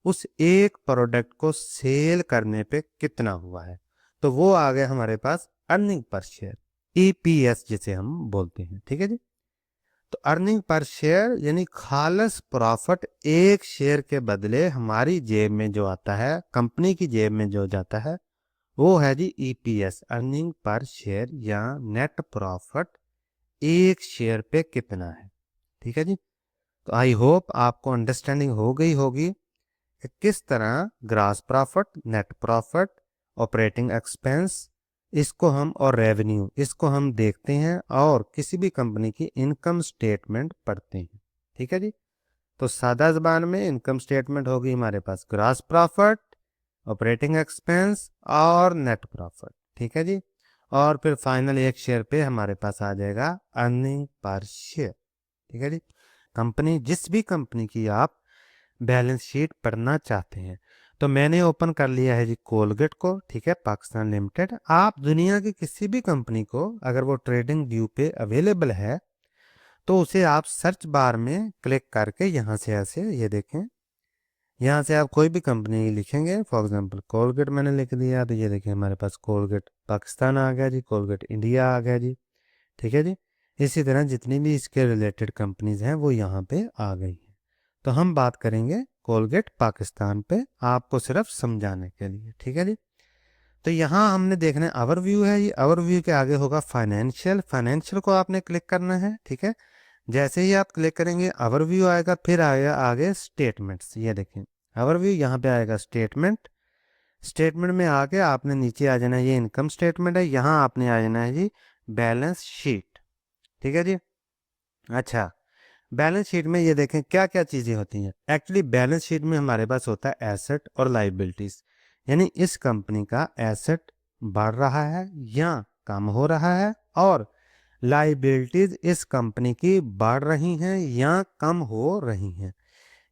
S1: उस एक प्रोडक्ट को सेल करने पे कितना हुआ है। तो वो आ गया हमारे पास अर्निंग पर शेयर, ईपीएस जिसे हम बोलते हैं। ठीक है जी, तो अर्निंग पर शेयर यानी खालिस प्रॉफिट एक शेयर के बदले हमारी जेब में जो आता है, कंपनी की जेब में जो जाता है, वो है जी ईपीएस, अर्निंग पर शेयर, या नेट प्रॉफिट एक शेयर पे कितना है। ठीक है जी, तो आई होप आपको अंडरस्टैंडिंग हो गई होगी कि किस तरह gross profit, net profit, operating expense, इसको हम, और रेवेन्यू, इसको हम देखते हैं और किसी भी कंपनी की इनकम स्टेटमेंट पढ़ते हैं। ठीक है जी, तो सादा ज़बान में इनकम स्टेटमेंट होगी हमारे पास ग्रॉस प्रॉफिट, ऑपरेटिंग एक्सपेंस और नेट प्रॉफिट। ठीक है जी, और फिर फाइनल एक शेयर पे हमारे पास आ जाएगा अर्निंग पर शेयर। ठीक है जी, कंपनी, जिस भी कंपनी की आप बैलेंस शीट पढ़ना चाहते हैं, तो मैंने ओपन कर लिया है जी कोलगेट को। ठीक है, पाकिस्तान लिमिटेड। आप दुनिया की किसी भी कंपनी को अगर वो ट्रेडिंग ड्यू पे अवेलेबल है तो उसे आप सर्च बार में क्लिक करके यहाँ से ऐसे, ये देखें, यहाँ से आप कोई भी कंपनी लिखेंगे, फॉर एग्जांपल कोलगेट मैंने लिख दिया, तो ये देखिए हमारे पास कोलगेट पाकिस्तान आ गया जी, कोलगेट इंडिया आ गया जी। ठीक है जी, इसी तरह जितनी भी इसके रिलेटेड कंपनीज हैं वो यहाँ पे आ गई हैं। तो हम बात करेंगे कोलगेट पाकिस्तान पे, आपको सिर्फ समझाने के लिए। ठीक है जी, तो यहाँ हमने देखना है ओवरव्यू है, ये ओवरव्यू के आगे होगा फाइनेंशियल, फाइनेंशियल को आपने क्लिक करना है। ठीक है, जैसे ही आप क्लिक करेंगे ओवरव्यू आएगा, फिर आएगा आगे स्टेटमेंट्स। ये देखें ओवरव्यू, यहाँ पे आएगा स्टेटमेंट, स्टेटमेंट में आके आपने नीचे आ जाना है, ये इनकम स्टेटमेंट है, यहाँ आपने आ जाना है जी बैलेंस शीट। ठीक है जी। अच्छा, बैलेंस शीट में ये देखें क्या क्या चीज़ें होती हैं। एक्चुअली बैलेंस शीट में हमारे पास होता है एसेट और लाइबिलिटीज, यानी इस कंपनी का एसेट बढ़ रहा है या कम हो रहा है, और लाइबिलिटीज इस कंपनी की बढ़ रही हैं या कम हो रही हैं।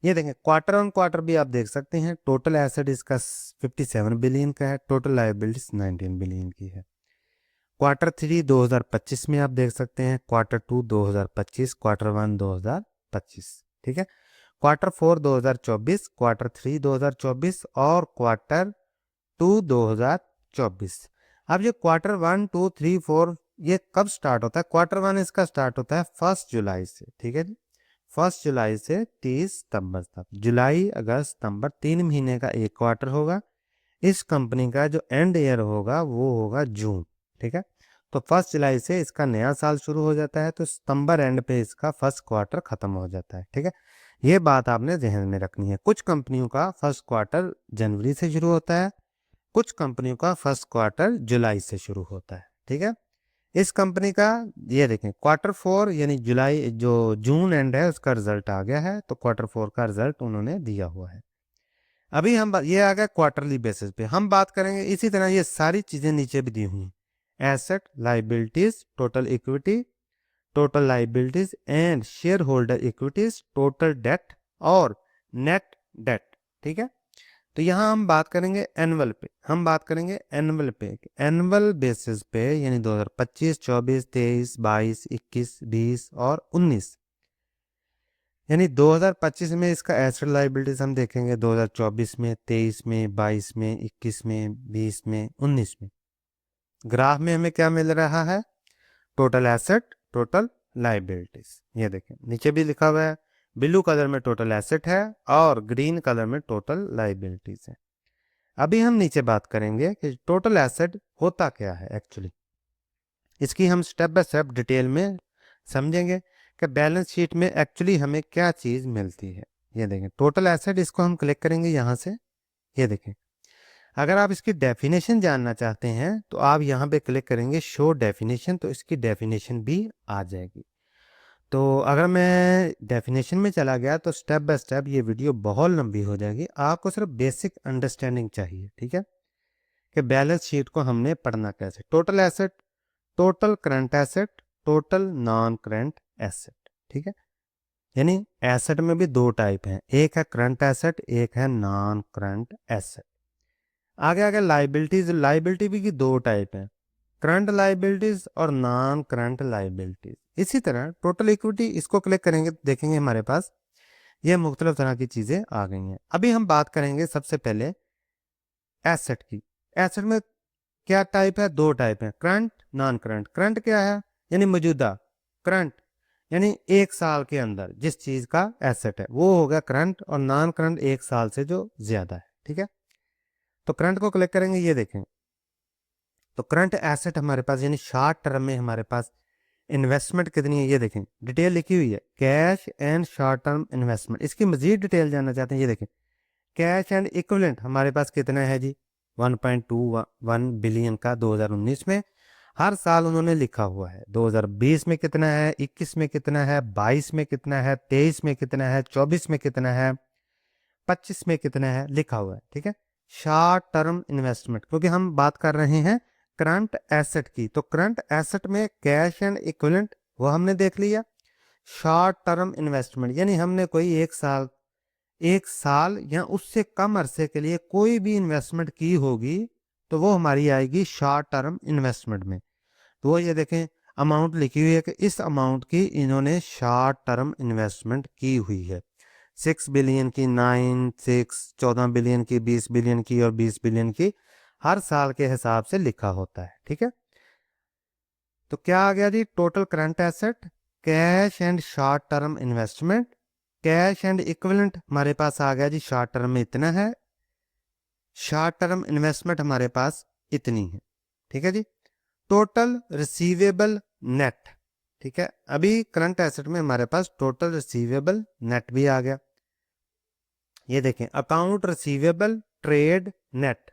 S1: ये देखें क्वार्टर ऑन क्वार्टर भी आप देख सकते हैं। टोटल एसेट इसका 57 बिलियन का है, टोटल लाइबिलिटीज 19 बिलियन की है। क्वार्टर 3 2025 में आप देख सकते हैं, क्वार्टर 2 2025, क्वार्टर 1 2025। ठीक है, क्वार्टर 4 2024, क्वार्टर 3 2024 और क्वार्टर 2 2024। अब ये क्वार्टर 1 2 3 4 ये कब स्टार्ट होता है? क्वार्टर 1 इसका स्टार्ट होता है 1 जुलाई से। ठीक है जी, 1 जुलाई से 30 सितंबर तक। जुलाई अगस्त सितंबर 3 महीने का एक क्वार्टर होगा। इस कंपनी का जो एंड ईयर होगा वो होगा जून। ठीक है, तो 1 जुलाई से इसका नया साल शुरू हो जाता है, तो सितंबर एंड पे इसका फर्स्ट क्वार्टर खत्म हो जाता है। ठीक है, ये बात आपने ध्यान में रखनी है। कुछ कंपनियों का फर्स्ट क्वार्टर जनवरी से शुरू होता है, कुछ कंपनियों का फर्स्ट क्वार्टर जुलाई से शुरू होता है। ठीक है, इस कंपनी का ये देखें क्वार्टर 4 यानी जुलाई जो जून एंड है उसका रिजल्ट आ गया है, तो क्वार्टर 4 का रिजल्ट उन्होंने दिया हुआ है। अभी हम ये आ गया क्वार्टरली बेसिस पे, हम बात करेंगे इसी तरह ये सारी चीजें नीचे भी दी हुई हैं। Asset, liabilities, total equity, total liabilities and share holder equities, total date और नेट डेट। ठीक है, तो यहाँ हम बात करेंगे एनुअल पे, हम बात करेंगे एनुअल पे, एनुअल बेसिस पे, यानी 2025, 24, 23, 22, 21, 20 और 19। यानी 2025 में इसका एसेट लाइबिलिटीज हम देखेंगे, 2024 में, 23 में, 22 में, 21 में, 20 में, 19 में। ग्राफ में हमें क्या मिल रहा है? Total asset, total liabilities. ये देखें नीचे भी लिखा हुआ है, ब्लू कलर में टोटल एसेट है और ग्रीन कलर में टोटल लाइबिलिटीज है। अभी हम नीचे बात करेंगे कि टोटल एसेट होता क्या है एक्चुअली। इसकी हम स्टेप बाय स्टेप डिटेल में समझेंगे कि बैलेंस शीट में एक्चुअली हमें क्या चीज़ मिलती है। ये देखें टोटल एसेट, इसको हम क्लिक करेंगे यहाँ से। ये देखें, अगर आप इसकी डेफिनेशन जानना चाहते हैं तो आप यहाँ पे क्लिक करेंगे शो डेफिनेशन, तो इसकी डेफिनेशन भी आ जाएगी। तो अगर मैं डेफिनेशन में चला गया तो स्टेप बाय स्टेप ये वीडियो बहुत लंबी हो जाएगी, आपको सिर्फ बेसिक अंडरस्टैंडिंग चाहिए। ठीक है, कि बैलेंस शीट को हमने पढ़ना कैसे। Total asset, total current asset, total non current asset. ठीक है, यानी एसेट में भी दो टाइप हैं, एक है करंट एसेट, एक है नॉन करंट एसेट। आगे आगे लाइबिलिटीज, लाइबिलिटी भी की दो टाइप है, करंट लाइबिलिटीज और नॉन करंट लाइबिलिटीज। इसी तरह टोटल इक्विटी, इसको क्लिक करेंगे तो देखेंगे हमारे पास ये मुख्तलिफ तरह की चीजें आ गई हैं। अभी हम बात करेंगे सबसे पहले एसेट की। एसेट में क्या टाइप है? दो टाइप है, करंट, नॉन करंट। करंट क्या है? यानी मौजूदा। करंट यानी एक साल के अंदर जिस चीज का एसेट है वो हो गया करंट, और नॉन करंट एक साल से जो ज्यादा है। ठीक है, तो करंट को क्लिक करेंगे, ये देखें तो करंट एसेट हमारे पास यानी शॉर्ट टर्म में हमारे पास इन्वेस्टमेंट कितनी है, ये देखें डिटेल लिखी हुई है, cash and short term investment. इसकी मजीद डिटेल जानना चाहते हैं, ये देखें कैश एंड इक्विवेलेंट हमारे पास कितना है जी, 1.21 बिलियन का 2019 में। हर साल उन्होंने लिखा हुआ है, 2020 में कितना है, 21 में कितना है, 22 में कितना है, 23 में कितना है, 24 में कितना है, 25 में कितना है, लिखा हुआ है। ठीक है, शॉर्ट टर्म इन्वेस्टमेंट, क्योंकि हम बात कर रहे हैं करंट एसेट की, तो करंट एसेट में कैश एंड इक्विवेलेंट वो हमने देख लिया। शॉर्ट टर्म इन्वेस्टमेंट यानी हमने कोई एक साल या उससे कम अरसे के लिए कोई भी इन्वेस्टमेंट की होगी तो वो हमारी आएगी शॉर्ट टर्म इन्वेस्टमेंट में। तो वो ये देखें अमाउंट लिखी हुई है कि इस अमाउंट की इन्होंने शॉर्ट टर्म इन्वेस्टमेंट की हुई है। 6 बिलियन की, 14 बिलियन की, 20 बिलियन की और 20 बिलियन की, हर साल के हिसाब से लिखा होता है। ठीक है, तो क्या आ गया जी, total current asset, cash and short term investment, cash and equivalent हमारे पास आ गया जी शॉर्ट टर्म में इतना है, शॉर्ट टर्म इन्वेस्टमेंट हमारे पास इतनी है। ठीक है जी, टोटल रिसीवेबल नेट। ठीक है, अभी करंट एसेट में हमारे पास टोटल रिसीवेबल नेट भी आ गया। ये देखें अकाउंट रिसीवेबल ट्रेड नेट,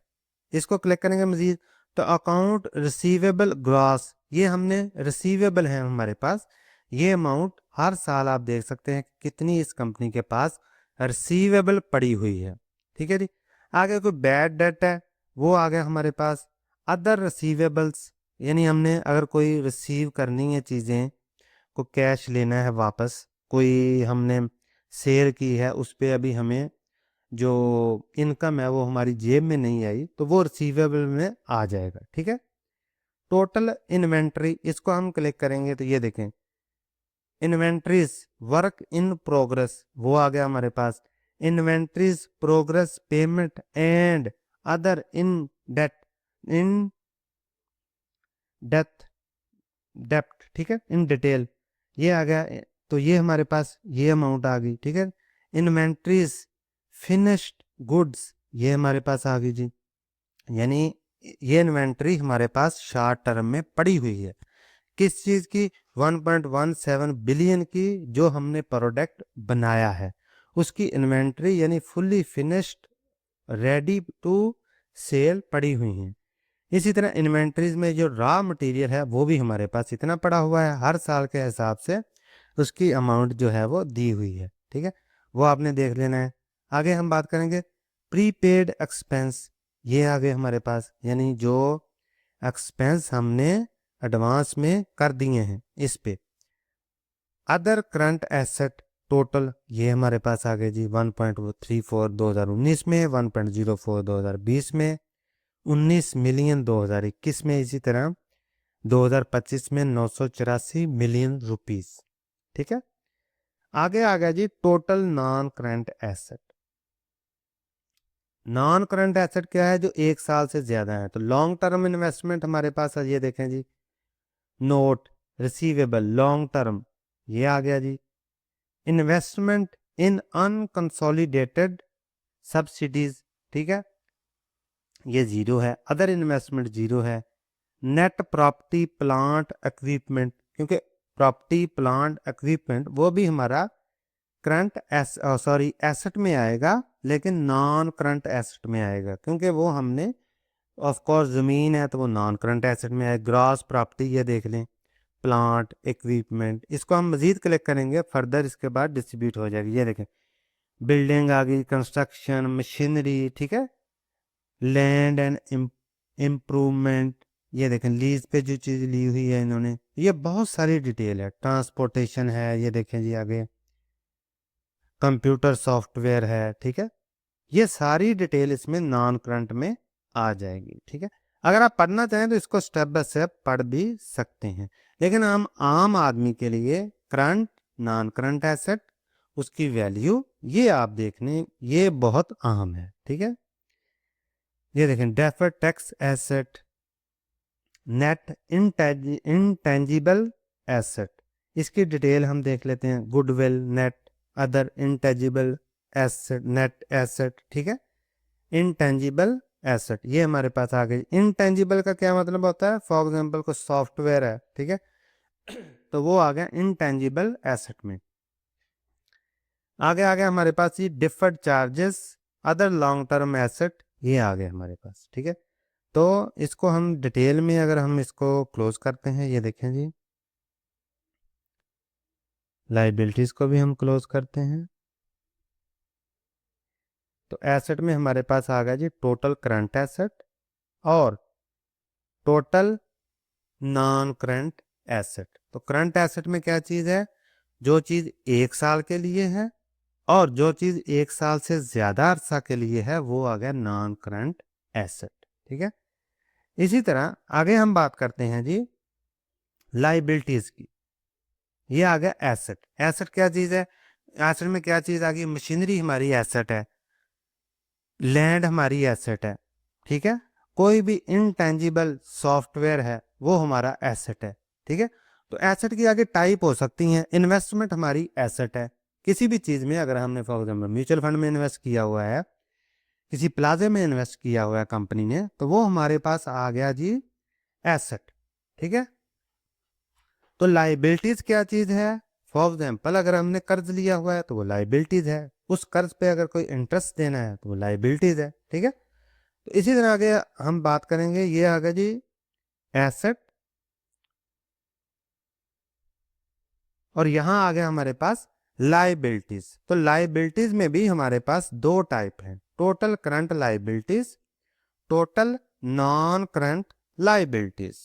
S1: इसको क्लिक करेंगे मजीद तो अकाउंट रिसीवेबल ग्रॉस, ये हमने रिसीवेबल है हमारे पास, ये अमाउंट हर साल आप देख सकते हैं कितनी इस कंपनी के पास रिसीवेबल पड़ी हुई है। ठीक है जी। आगे कोई बैड डेट है वो आ गया हमारे पास। अदर रिसीवेबल्स, यानी हमने अगर कोई रिसीव करनी है चीज़ें, को कैश लेना है वापस, कोई हमने सेल की है उस पर अभी हमें जो इनकम है वो हमारी जेब में नहीं आई, तो वो रिसीवेबल में आ जाएगा। ठीक है। टोटल इन्वेंट्री, इसको हम क्लिक करेंगे तो ये देखें इन्वेंट्रीज वर्क इन प्रोग्रेस, वो आ गया हमारे पास। Inventories progress payment and other in date, in depth, depth, ठीक है, इन डिटेल, ये आ गया। तो ये हमारे पास ये अमाउंट आ गई। ठीक है। इन्वेंट्रीज फिनिश्ड गुड्स, ये हमारे पास आ गई जी, यानी ये इन्वेंट्री हमारे पास शॉर्ट टर्म में पड़ी हुई है। किस चीज़ की? 1.17 बिलियन की जो हमने प्रोडक्ट बनाया है उसकी इन्वेंट्री, यानी fully finished ready to sale पड़ी हुई हैं। इसी तरह इन्वेंट्रीज में जो रॉ मटेरियल है वो भी हमारे पास इतना पड़ा हुआ है, हर साल के हिसाब से उसकी अमाउंट जो है वो दी हुई है। ठीक है, वो आपने देख लेना है। आगे हम बात करेंगे प्रीपेड एक्सपेंस, ये आ गए हमारे पास, यानी जो एक्सपेंस हमने एडवांस में कर दिए हैं इस पे। अदर करंट एसेट टोटल, ये हमारे पास आ गए जी 1.34 2019 में, 1.04 2020 में, 19 मिलियन 2021 में, इसी तरह 2025 में 984 मिलियन रुपीस। ठीक है। आगे आ गया जी total non current asset. Non current asset क्या है? जो एक साल से ज्यादा है। तो लॉन्ग टर्म इन्वेस्टमेंट हमारे पास है, ये देखें जी, नोट रिसीवेबल लॉन्ग टर्म, ये आ गया जी। इन्वेस्टमेंट इन अनकंसोलिडेटेड सब्सिडीज, ठीक है, ये जीरो है। अदर इन्वेस्टमेंट जीरो है। नेट प्रॉपर्टी प्लांट इक्विपमेंट, क्योंकि प्रॉपर्टी प्लांट इक्विपमेंट वो भी हमारा करंट एसेट में आएगा, लेकिन नॉन करंट एसेट में आएगा, क्योंकि वो हमने ऑफ कोर्स ज़मीन है तो वो नॉन करंट एसेट में आएगा। ग्रॉस प्रॉपर्टी, ये देख लें, प्लांट इक्विपमेंट, इसको हम मजीद कलेक्ट करेंगे फर्दर, इसके बाद डिस्ट्रीब्यूट हो जाएगी। ये देखें बिल्डिंग आ गई, कंस्ट्रक्शन, मशीनरी, ठीक है, लैंड एंड इम्प्रूवमेंट, ये देखें लीज पे जो चीज़ ली हुई है इन्होंने, ये बहुत सारी डिटेल है। ट्रांसपोर्टेशन है, ये देखें जी आगे, कंप्यूटर सॉफ्टवेयर है, ठीक है, ये सारी डिटेल इसमें नॉन करंट में आ जाएगी। ठीक है। अगर आप पढ़ना चाहें तो इसको स्टेप बाय स्टेप पढ़ भी सकते हैं, लेकिन हम आम आदमी के लिए करंट नॉन करंट एसेट, उसकी वैल्यू, ये आप देखने, ये बहुत अहम है। ठीक है। ये देखें deferred tax asset, net intangible asset, इसकी डिटेल हम देख लेते हैं। Goodwill, net other intangible asset, net asset, ठीक है, इंटेंजिबल एसेट, ये हमारे पास आ गई। इंटेंजिबल का क्या मतलब होता है? फॉर एग्जांपल कोई सॉफ्टवेयर है, ठीक है, तो वो आ गया इंटेंजिबल एसेट में। आगे आ गया हमारे पास ये deferred charges, other long term asset, ये आ गए हमारे पास। ठीक है। तो इसको हम डिटेल में अगर हम इसको क्लोज करते हैं, ये देखें जी, लाइबिलिटीज को भी हम क्लोज करते हैं, तो एसेट में हमारे पास आ गया जी टोटल करंट एसेट और टोटल नॉन करंट एसेट। तो करंट एसेट में क्या चीज़ है? जो चीज़ एक साल के लिए है, और जो चीज़ एक साल से ज़्यादा अरसा के लिए है वो आ गया नॉन करंट एसेट। ठीक है। इसी तरह आगे हम बात करते हैं जी लाइबिलिटीज़ की, ये आ गया एसेट। एसेट क्या चीज़ है? एसेट में क्या चीज़ आ गई? मशीनरी हमारी एसेट है, लैंड हमारी एसेट है, ठीक है, कोई भी इनटेंजिबल सॉफ्टवेयर है वो हमारा एसेट है। ठीक है। तो एसेट की आगे टाइप हो सकती हैं। इन्वेस्टमेंट हमारी एसेट है, किसी भी चीज़ में अगर हमने फॉर एग्जाम्पल म्यूचुअल फंड में इन्वेस्ट किया हुआ है, किसी प्लाजे में इन्वेस्ट किया हुआ है कंपनी ने, तो वो हमारे पास आ गया जी एसेट। ठीक है। तो लाइबिलिटीज क्या चीज़ है? फॉर एग्जाम्पल अगर हमने कर्ज लिया हुआ है तो वो लाइबिलिटीज है, उस कर्ज पे अगर कोई इंटरेस्ट देना है तो वो लाइबिलिटीज है। ठीक है। तो इसी तरह आगे हम बात करेंगे, ये आ गया जी एसेट, और यहां आ गया हमारे पास लाइबिलिटीज। तो लाइबिलिटीज में भी हमारे पास दो टाइप हैं, total current liabilities, total non current liabilities.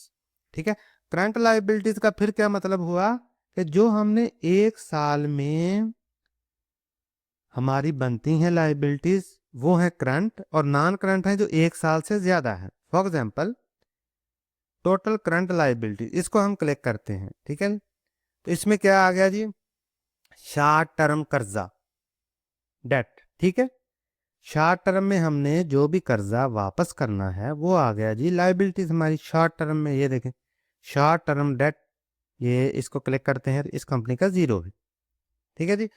S1: ठीक है, करंट लाइबिलिटीज का फिर क्या मतलब हुआ कि जो हमने एक साल में हमारी बनती हैं लाइबिलिटीज वो है करंट, और नॉन करंट है जो एक साल से ज्यादा है। For example total current liability, इसको हम कलेक्ट करते हैं। ठीक है, तो इसमें क्या आ गया जी, शॉर्ट टर्म कर्जा, डेट। ठीक है, शॉर्ट टर्म में हमने जो भी कर्जा वापस करना है वो आ गया जी लाइबिलिटीज हमारी शॉर्ट टर्म में। ये देखें शॉर्ट टर्म डेट, ये इसको कलेक्ट करते हैं, इस कंपनी का जीरो है। ठीक है जी,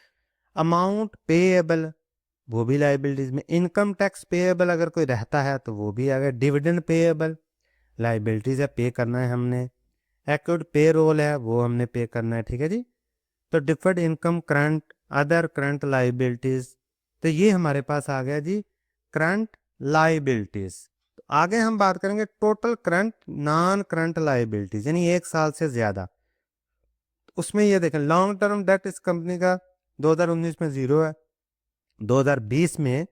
S1: अमाउंट पेएबल वो भी लाइबिलिटीज में, इनकम टैक्स पेएबल अगर कोई रहता है तो वो भी आ गया, डिविडेंड पेएबल लाइबिलिटीज है, पे करना है हमने, एक्यूड पे रोल है वो हमने पे करना है। ठीक है जी, तो deferred income current, other current liabilities, तो ये हमारे पास आ गया जी करंट लाइबिलिटीज। तो आगे हम बात करेंगे total current non current liabilities, यानी एक साल से ज्यादा। उसमें ये देखें लॉन्ग टर्म डेट इस कंपनी का 2019 में जीरो है, 2020 में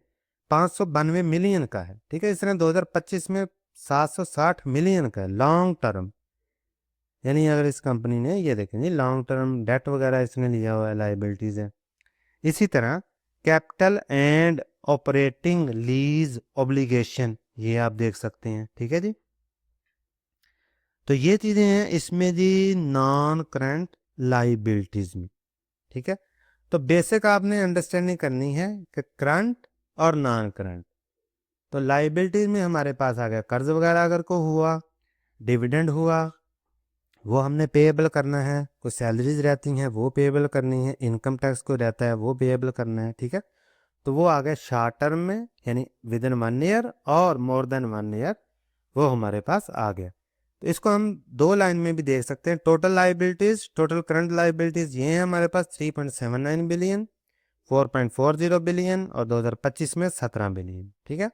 S1: 592 मिलियन का है। ठीक है, इसने 2025 में 760 मिलियन का है लॉन्ग टर्म, यानी अगर इस कंपनी ने ये देखें जी लॉन्ग टर्म डेट वगैरह इसने लिया हुआ है, लाइबिलिटीज है। इसी तरह capital and operating lease obligation, ये आप देख सकते हैं। ठीक है जी, तो ये चीजें हैं इसमें जी नॉन करंट लाइबिलिटीज में। ठीक है, तो बेसिक आपने अंडरस्टैंडिंग करनी है कि करंट और नॉन करंट। तो लाइबिलिटीज में हमारे पास आ गया कर्ज वगैरह अगर को हुआ, डिविडेंड हुआ वो हमने पेएबल करना है, कुछ सैलरीज रहती हैं वो पेएबल करनी है, इनकम टैक्स को रहता है वो पेएबल करना है। ठीक है, तो वो आ गया शॉर्ट टर्म में, यानी विद इन 1 ईयर और मोर देन 1 ईयर, वो हमारे पास आ गया। तो इसको हम दो लाइन में भी देख सकते हैं, total liabilities, total current liabilities ये है हमारे पास 3.79 बिलियन, 4.40 बिलियन और 2025 में 17 बिलियन। ठीक है,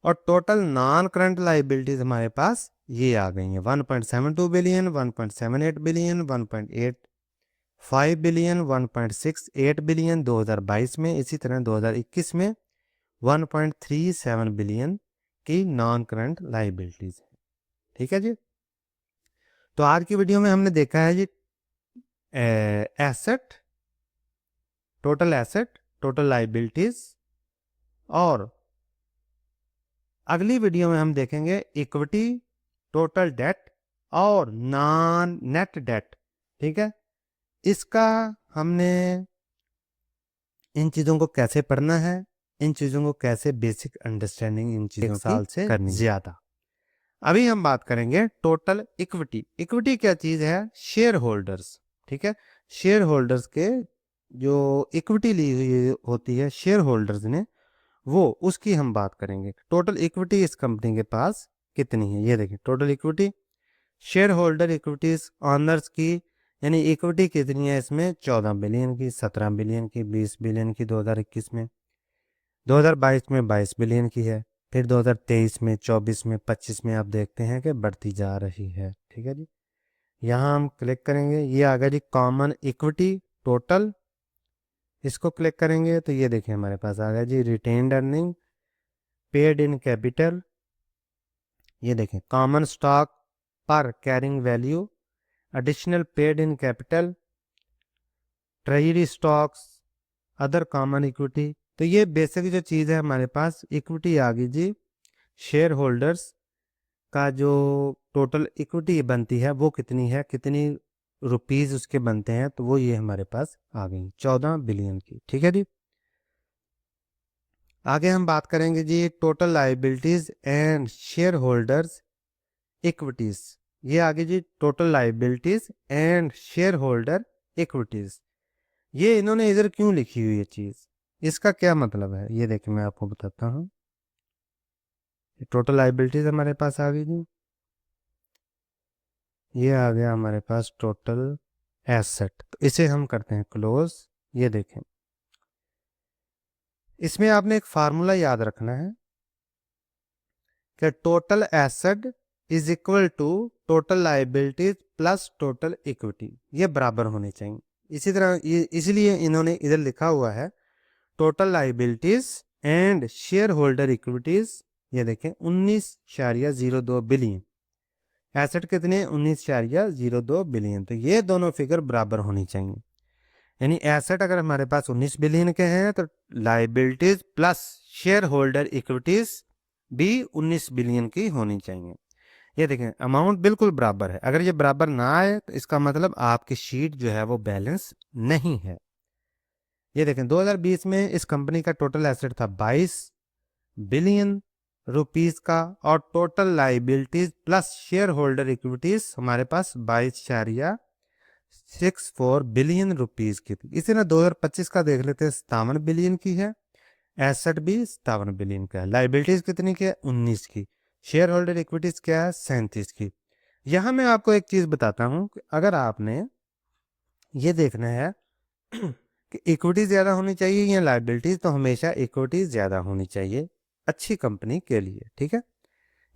S1: और टोटल नॉन करंट लाइबिलिटीज हमारे पास ये आ गई हैं 1.72 बिलियन, 1.78 बिलियन, 1.85 बिलियन, 1.68 बिलियन 2022 में, इसी तरह 2021 में 1.37 बिलियन की नॉन करंट लाइबिलिटीज है। ठीक है जी, तो आज की वीडियो में हमने देखा है जी एसेट, टोटल लाइबिलिटीज, और अगली वीडियो में हम देखेंगे इक्विटी, टोटल डेट और नॉन नेट डेट। ठीक है, इसका हमने इन चीजों को कैसे पढ़ना है, इन चीजों को कैसे बेसिक अंडरस्टैंडिंग इन चीजों साल से करनी ज्यादा। अभी हम बात करेंगे टोटल इक्विटी। इक्विटी क्या चीज है, शेयर होल्डर्स। ठीक है, शेयर होल्डर्स के जो इक्विटी ली हुई होती है शेयर होल्डर्स ने, वो उसकी हम बात करेंगे। टोटल इक्विटी इस कंपनी के पास कितनी है, ये देखिए total equity, share holder equities honours की, यानी इक्विटी कितनी है इसमें 14 बिलियन की, 17 बिलियन की, 20 बिलियन की 2021 में, 2022 में 22 बिलियन की है, फिर 2023 में, 24 में, 25 में आप देखते हैं कि बढ़ती जा रही है। ठीक है जी, यहाँ हम क्लिक करेंगे, ये आ गया जी कॉमन इक्विटी टोटल, इसको क्लिक करेंगे तो ये देखिए हमारे पास आ गया जी retained earning, paid in capital, ये देखें कॉमन स्टॉक पर carrying value, additional paid in capital, treasury stocks, other common equity. तो ये बेसिक जो चीज़ है हमारे पास इक्विटी आ गई जी, शेयर होल्डर्स का जो टोटल इक्विटी बनती है वो कितनी है, कितनी रुपीज उसके बनते हैं, तो वो ये हमारे पास आ गई 14 बिलियन की। ठीक है जी, आगे हम बात करेंगे जी total liabilities and share holders equities. ये आगे जी total liabilities and share holder equities, ये इन्होंने इधर क्यों लिखी हुई है चीज, इसका क्या मतलब है, ये देखिए मैं आपको बताता हूँ। टोटल लाइबिलिटीज हमारे पास आ गई जी, ये आ गया हमारे पास टोटल एसेट, तो इसे हम करते हैं क्लोज। ये देखें इसमें आपने एक फार्मूला याद रखना है, कि total asset is equal to total liabilities plus total equity, ये बराबर होने चाहिए। इसी तरह ये इसलिए इन्होंने इधर लिखा हुआ है total liabilities and share holder equities, ये देखें 19.02 बिलियन, एसेट कितने 19.02 बिलियन, तो ये दोनों फिगर बराबर होनी चाहिए। यानी एसेट अगर हमारे पास 19 बिलियन के हैं तो liabilities plus share holder equities भी 19 बिलियन की होनी चाहिए। ये देखें अमाउंट बिल्कुल बराबर है, अगर ये बराबर ना आए तो इसका मतलब आपकी शीट जो है वो बैलेंस नहीं है। ये देखें 2020 में इस कंपनी का टोटल एसेट था 22 बिलियन रुपीस का और total liabilities plus share holder equities हमारे पास 22.64 बिलियन रुपीस की थी। इसी तरह 2025 का देख लेते हैं, 57 बिलियन की है, एसेट भी 57 बिलियन का है, लाइबिलिटीज कितनी की है 19 की, शेयर होल्डर इक्विटीज क्या है 37 की। यहां मैं आपको एक चीज बताता हूं कि अगर आपने ये देखना है कि इक्विटी ज्यादा होनी चाहिए या लाइबिलिटीज, तो हमेशा इक्विटी ज्यादा होनी चाहिए अच्छी कंपनी के लिए, ठीक है।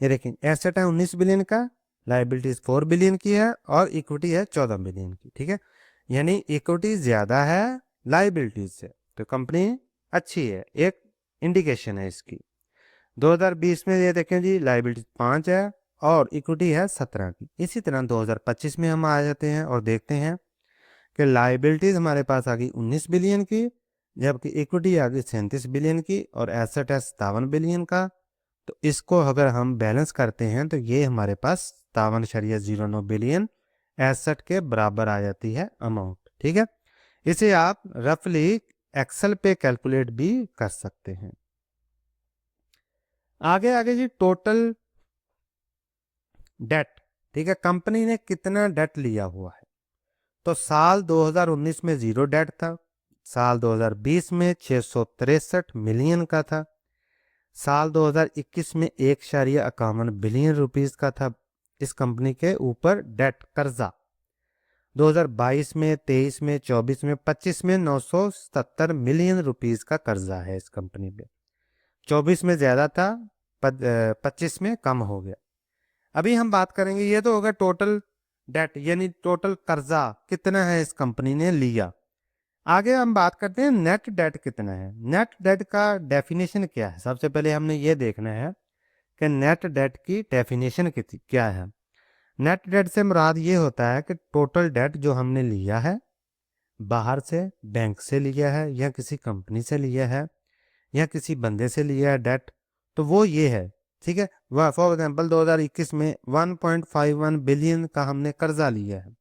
S1: ये देखें एसेट है 19 बिलियन का, लाइबिलिटीज 4 बिलियन की है और इक्विटी है 14 बिलियन की, ठीक है। यानी इक्विटी ज्यादा है लाइबिलिटीज से, तो कंपनी अच्छी है, एक इंडिकेशन है इसकी। 2020 में ये देखें जी लाइबिलिटीज 5 है और इक्विटी है 17 की। इसी तरह 2025 में हम आ जाते हैं और देखते हैं कि लाइबिलिटीज हमारे पास आ गई 19 बिलियन की, जबकि इक्विटी आ गई 37 बिलियन की और एसेट है 57 बिलियन का। तो इसको अगर हम बैलेंस करते हैं तो ये हमारे पास 57.09 बिलियन एसेट के बराबर आ जाती है अमाउंट, ठीक है। इसे आप रफली एक्सेल पे कैलकुलेट भी कर सकते हैं। आगे आगे जी टोटल डेट, ठीक है, कंपनी ने कितना डेट लिया हुआ है। तो साल 2019 में 0 डेट था, साल 2020 में 663 मिलियन का था, साल 2021 में 1.51 बिलियन रुपीस का था इस कंपनी के ऊपर डेट कर्जा। 2022 में 23 में 24 में 25 में 970 मिलियन रुपीस का कर्जा है इस कंपनी पे। 24 में ज्यादा था, 25 में कम हो गया। अभी हम बात करेंगे, ये तो होगा टोटल डेट यानी टोटल कर्जा कितना है इस कंपनी ने लिया। आगे हम बात करते हैं नेट डेट कितना है। नेट डेट का डेफिनेशन क्या है, सबसे पहले हमने ये देखना है कि नेट डेट की डेफिनेशन क्या है। नेट डेट से मुराद ये होता है कि टोटल डेट जो हमने लिया है, बाहर से बैंक से लिया है या किसी कंपनी से लिया है या किसी बंदे से लिया है डेट, तो वो ये है, ठीक है। वह फॉर एग्जांपल 2021 में 1.51 बिलियन का हमने कर्जा लिया है,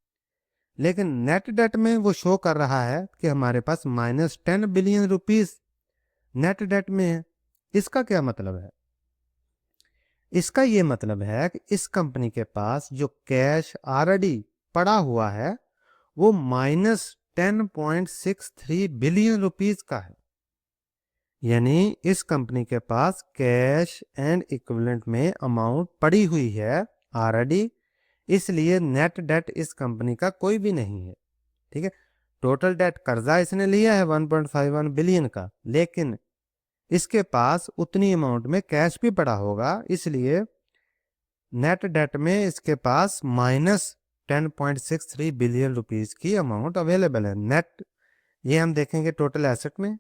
S1: लेकिन नेट डेट में वो शो कर रहा है कि हमारे पास -10 बिलियन रुपीस नेट डेट में है। इसका क्या मतलब है? इसका ये मतलब है कि इस कंपनी के पास जो कैश ऑलरेडी पड़ा हुआ है वो -10.63 बिलियन रुपीस का है। यानी इस कंपनी के पास कैश एंड इक्विवेलेंट में अमाउंट पड़ी हुई है ऑलरेडी, इसलिए नेट डेट इस कंपनी का कोई भी नहीं है, ठीक है। टोटल डेट कर्जा इसने लिया है 1.51 बिलियन का, लेकिन इसके पास उतनी अमाउंट में कैश भी पड़ा होगा, इसलिए नेट डेट में इसके पास -10.63 बिलियन रुपीस की अमाउंट अवेलेबल है। नेट ये हम देखेंगे टोटल एसेट में,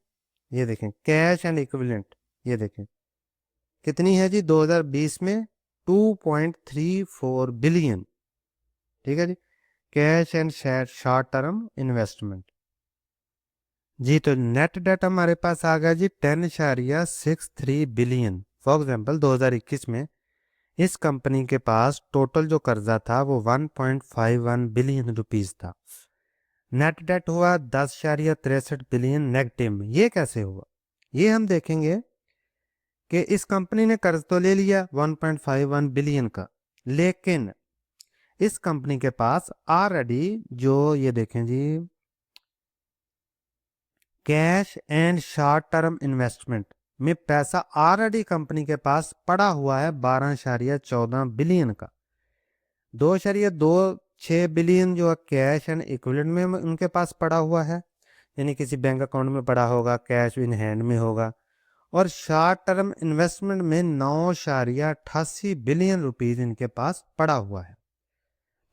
S1: ये देखें कैश एंड इक्विवेलेंट, ये देखें कितनी है जी 2020 में 2.34 बिलियन, ठीक है जी, cash and short term investment जी। तो नेट डेट हमारे पास आ गया जी 10.63 बिलियन। फॉर एग्जांपल 2021 में इस कंपनी के पास टोटल जो कर्जा था वो 1.51 बिलियन रुपीस था। नेट डेट हुआ 10.63 बिलियन नेगेटिव में। ये कैसे हुआ, ये हम देखेंगे कि इस कंपनी ने कर्ज तो ले लिया 1.51 बिलियन का, लेकिन इस कंपनी के पास ऑलरेडी जो ये देखें जी cash and short term investment में पैसा ऑलरेडी कंपनी के पास पड़ा हुआ है 12.14 बिलियन का। 2.26 बिलियन जो कैश एंड इक्विवेलेंट में उनके पास पड़ा हुआ है, यानी किसी बैंक अकाउंट में पड़ा होगा, कैश इन हैंड में होगा, और शॉर्ट टर्म इन्वेस्टमेंट में 9.88 बिलियन रुपीज इनके पास पड़ा हुआ है।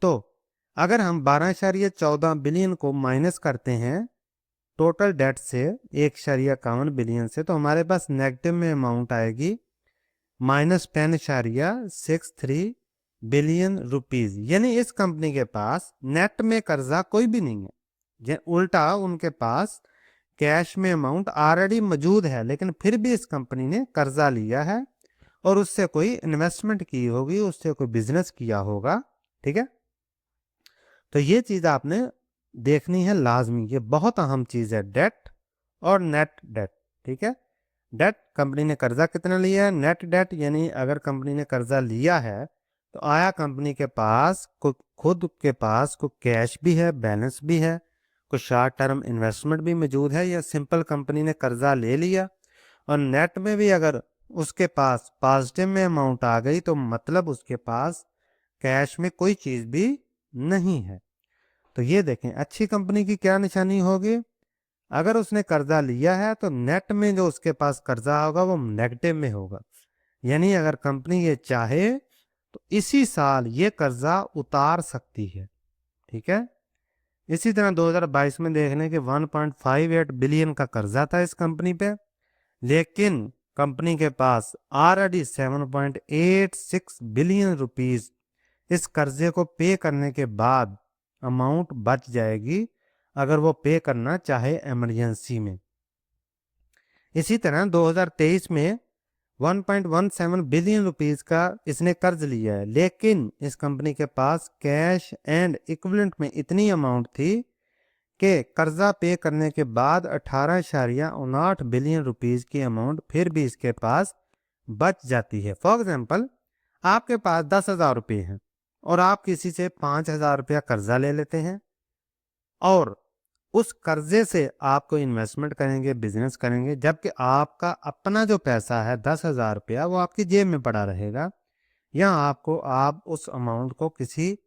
S1: तो अगर हम 12.14 बिलियन को माइनस करते हैं टोटल डेट से 1.51 बिलियन से, तो हमारे पास नेगेटिव में अमाउंट आएगी -10.63 बिलियन रुपीज। यानी इस कंपनी के पास नेट में कर्जा कोई भी नहीं है, उल्टा उनके पास कैश में अमाउंट ऑलरेडी मौजूद है, लेकिन फिर भी इस कंपनी ने कर्जा लिया है और उससे कोई इन्वेस्टमेंट की होगी, उससे कोई बिजनेस किया होगा। ठीक है, तो ये चीज आपने देखनी है लाजमी, ये बहुत अहम चीज है, डेट और नेट डेट। ठीक है, डेट कंपनी ने कर्जा कितना लिया है, नेट डेट यानी अगर कंपनी ने कर्जा लिया है तो आया कंपनी के पास खुद के पास को कैश भी है, बैलेंस भी है, कुछ शॉर्ट टर्म इन्वेस्टमेंट भी मौजूद है, या सिंपल कंपनी ने कर्जा ले लिया। और नेट में भी अगर उसके पास पॉजिटिव में अमाउंट आ गई तो मतलब उसके पास कैश में कोई चीज भी नहीं है। तो ये देखें अच्छी कंपनी की क्या निशानी होगी, अगर उसने कर्जा लिया है तो नेट में जो उसके पास कर्जा होगा वो नेगेटिव में होगा। यानी अगर कंपनी ये चाहे तो इसी साल ये कर्जा उतार सकती है। ठीक है, इसी तरह 2022 में देख लें कि 1.58 बिलियन का कर्जा था इस कंपनी पे, लेकिन कंपनी के पास ऑलरेडी 7.86 बिलियन रुपीज इस कर्जे को पे करने के बाद अमाउंट बच जाएगी अगर वो पे करना चाहे इमरजेंसी में। इसी तरह 2023 में 1.17 बिलियन रुपीस का इसने कर्ज लिया है, लेकिन इस कंपनी के पास कैश एंड इक्विवेलेंट में इतनी अमाउंट थी कि कर्जा पे करने के बाद 18.59 बिलियन रुपीस की अमाउंट फिर भी इसके पास बच जाती है। फॉर एग्जाम्पल, आपके पास 10,000 रुपये हैं और आप किसी से 5,000 रुपया कर्जा ले लेते हैं और उस कर्जे से आप कोई इन्वेस्टमेंट करेंगे, बिजनेस करेंगे, जबकि आपका अपना जो पैसा है 10,000 रुपया वो आपकी जेब में पड़ा रहेगा, या आप उस अमाउंट को किसी